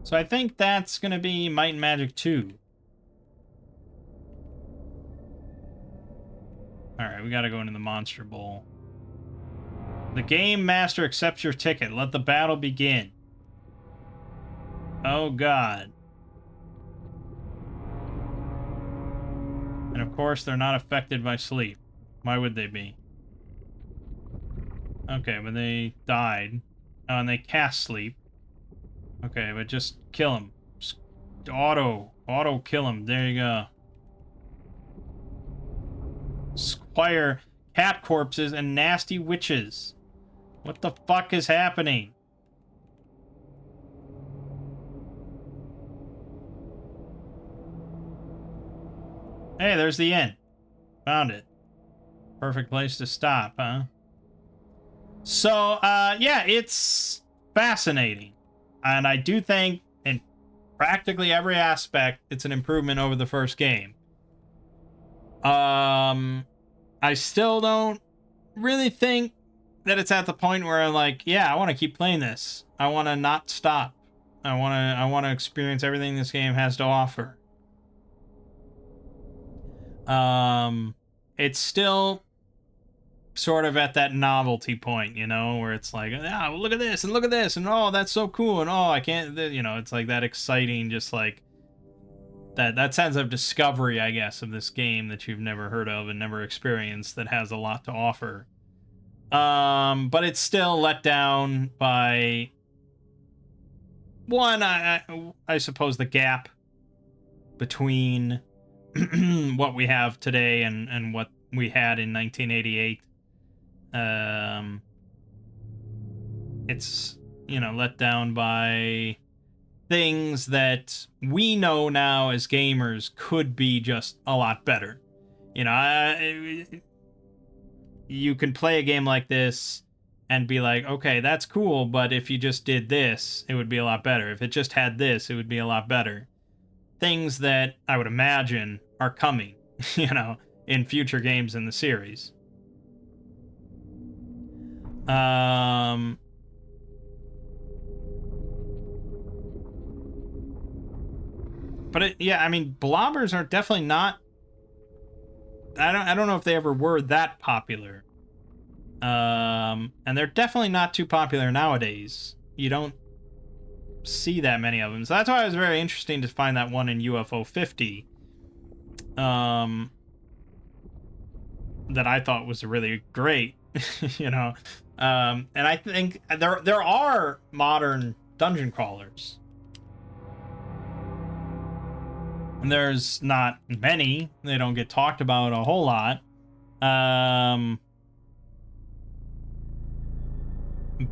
So I think that's gonna be Might and Magic 2. Alright, we gotta go into the Monster Bowl. The Game Master accepts your ticket. Let the battle begin. Oh god. And of course, they're not affected by sleep. Why would they be? Okay, but they died. Oh, and they cast sleep. Okay, but just kill him. Just auto kill him. There you go. require cat corpses and nasty witches. What the fuck is happening? Hey, there's the inn. Found it. Perfect place to stop, huh? So, yeah, it's fascinating. And I do think in practically every aspect, it's an improvement over the first game. I still don't really think that it's at the point where I'm like, yeah, I want to keep playing this. I want to not stop. I want to experience everything this game has to offer. It's still sort of at that novelty point, you know, where it's like, ah, well, look at this and look at this and oh, that's so cool and oh, I can't, you know, it's like that exciting, just like that sense of discovery, I guess, of this game that you've never heard of and never experienced that has a lot to offer. But it's still let down by one, I suppose the gap between what we have today and what we had in 1988. It's, you know, let down by things that we know now as gamers could be just a lot better. You know, you can play a game like this and be like, okay, that's cool, but if you just did this, it would be a lot better. If it just had this, it would be a lot better. Things that I would imagine are coming, you know, in future games in the series. But yeah, I mean, blobbers are definitely not. I don't know if they ever were that popular. And they're definitely not too popular nowadays. You don't see that many of them. So that's why it was very interesting to find that one in UFO 50. That I thought was really great, you know. And I think there are modern dungeon crawlers. And there's not many. They don't get talked about a whole lot.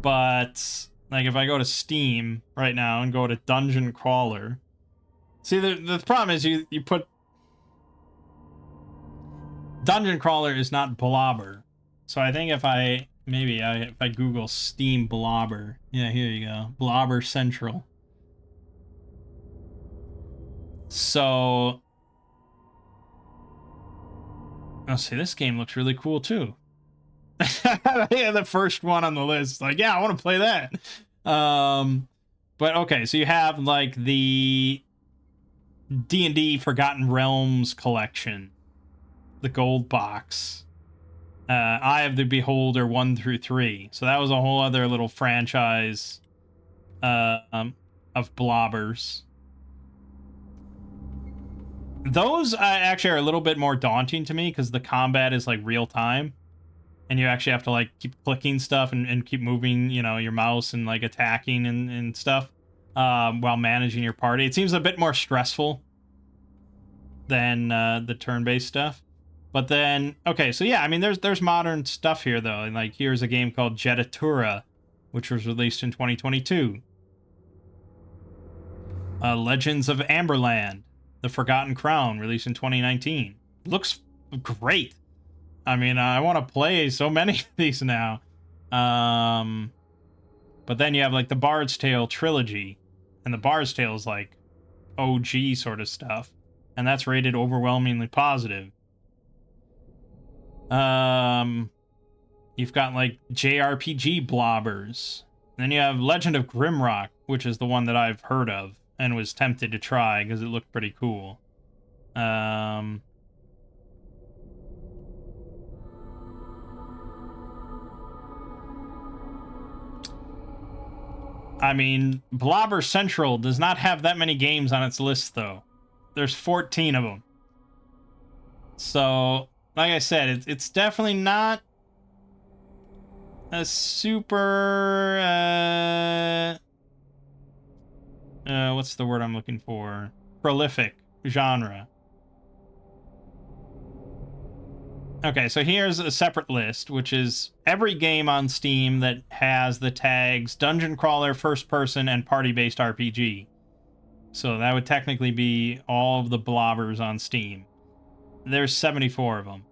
But like if I go to Steam right now and go to dungeon crawler, see the problem is you put dungeon crawler is not blobber. So I think if I Google Steam blobber, yeah, here you go, blobber central. So, oh, see, this game looks really cool too. Yeah, the first one on the list, like, yeah, I want to play that. But okay, so you have like the D&D Forgotten Realms collection, the gold box. Eye of the Beholder 1 through 3. So that was a whole other little franchise of blobbers. Those actually are a little bit more daunting to me because the combat is like real time. And you actually have to like keep clicking stuff and keep moving, you know, your mouse and like attacking and stuff while managing your party. It seems a bit more stressful than the turn-based stuff. But then, okay, so yeah, I mean, there's modern stuff here though. And like here's a game called Jetatura, which was released in 2022. Legends of Amberland, The Forgotten Crown, released in 2019. Looks great. I mean, I want to play so many of these now. But then you have like the Bard's Tale trilogy, and the Bard's Tale is like OG sort of stuff, and that's rated overwhelmingly positive. You've got like JRPG blobbers. And then you have Legend of Grimrock, which is the one that I've heard of and was tempted to try because it looked pretty cool. I mean, Blobber Central does not have that many games on its list, though. There's 14 of them. So, like I said, it's definitely not a super... what's the word I'm looking for? Prolific genre. Okay, so here's a separate list, which is every game on Steam that has the tags Dungeon Crawler, First Person, and Party-Based RPG. So that would technically be all of the blobbers on Steam. There's 74 of them.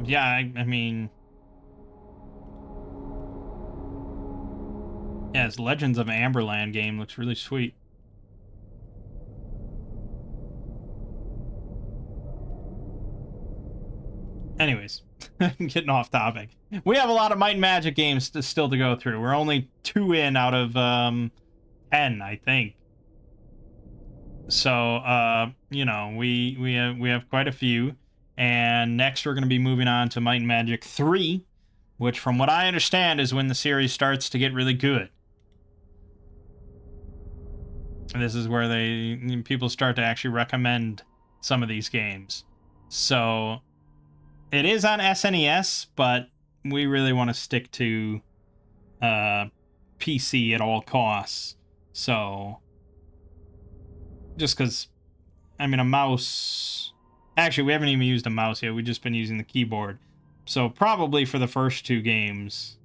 Yeah, I mean... Yeah, this Legends of Amberland game looks really sweet. Anyways, getting off topic. We have a lot of Might and Magic games still to go through. We're only 2 in out of 10, I think. So, you know, we have quite a few. And next we're going to be moving on to Might and Magic 3, which from what I understand is when the series starts to get really good. And this is where people start to actually recommend some of these games. So it is on SNES, but we really want to stick to PC at all costs. So just because, I mean, a mouse... Actually, we haven't even used a mouse yet. We've just been using the keyboard. So probably for the first 2 games.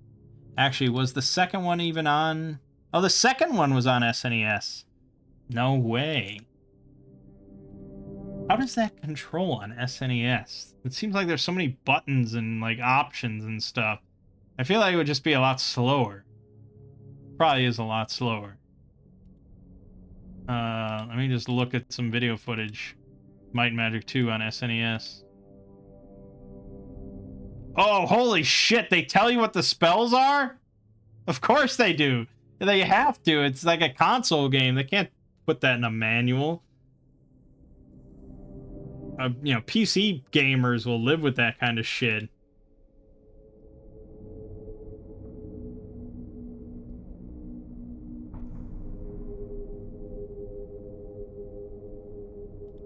Actually, was the second one even on... Oh, the second one was on SNES. No way. How does that control on SNES? It seems like there's so many buttons and, like, options and stuff. I feel like it would just be a lot slower. Probably is a lot slower. Let me just look at some video footage. Might and Magic 2 on SNES. Oh, holy shit, they tell you what the spells are? Of course they do. They have to. It's like a console game. They can't put that in a manual. You know, PC gamers will live with that kind of shit.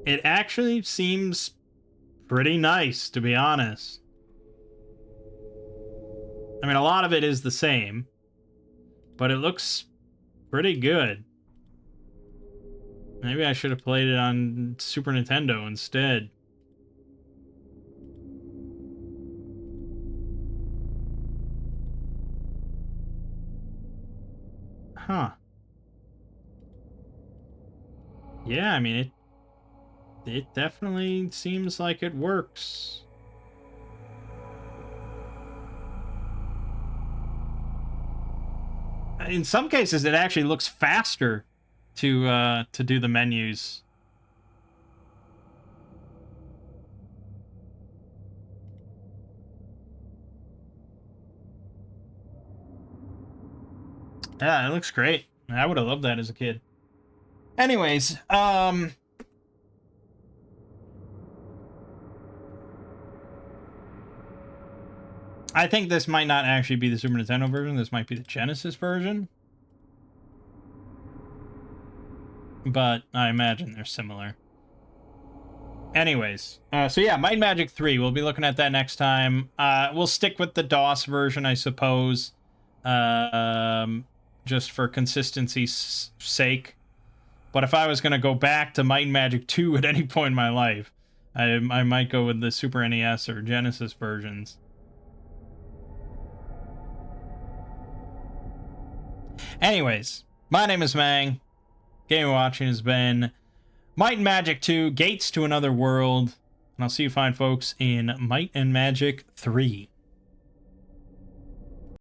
It actually seems pretty nice, to be honest. I mean, a lot of it is the same, but it looks pretty good. Maybe I should have played it on Super Nintendo instead. Huh. Yeah, I mean, it definitely seems like it works. In some cases, it actually looks faster to do the menus. Yeah, it looks great. I would have loved that as a kid. Anyways, I think this might not actually be the Super Nintendo version. This might be the Genesis version. But I imagine they're similar. Anyways, so yeah, Might and Magic 3. We'll be looking at that next time. We'll stick with the DOS version, I suppose. Just for consistency's sake. But if I was going to go back to Might and Magic 2 at any point in my life, I might go with the Super NES or Genesis versions. Anyways, my name is Mangg. Game watching has been Might and Magic 2, Gates to Another World. And I'll see you fine folks in Might and Magic 3.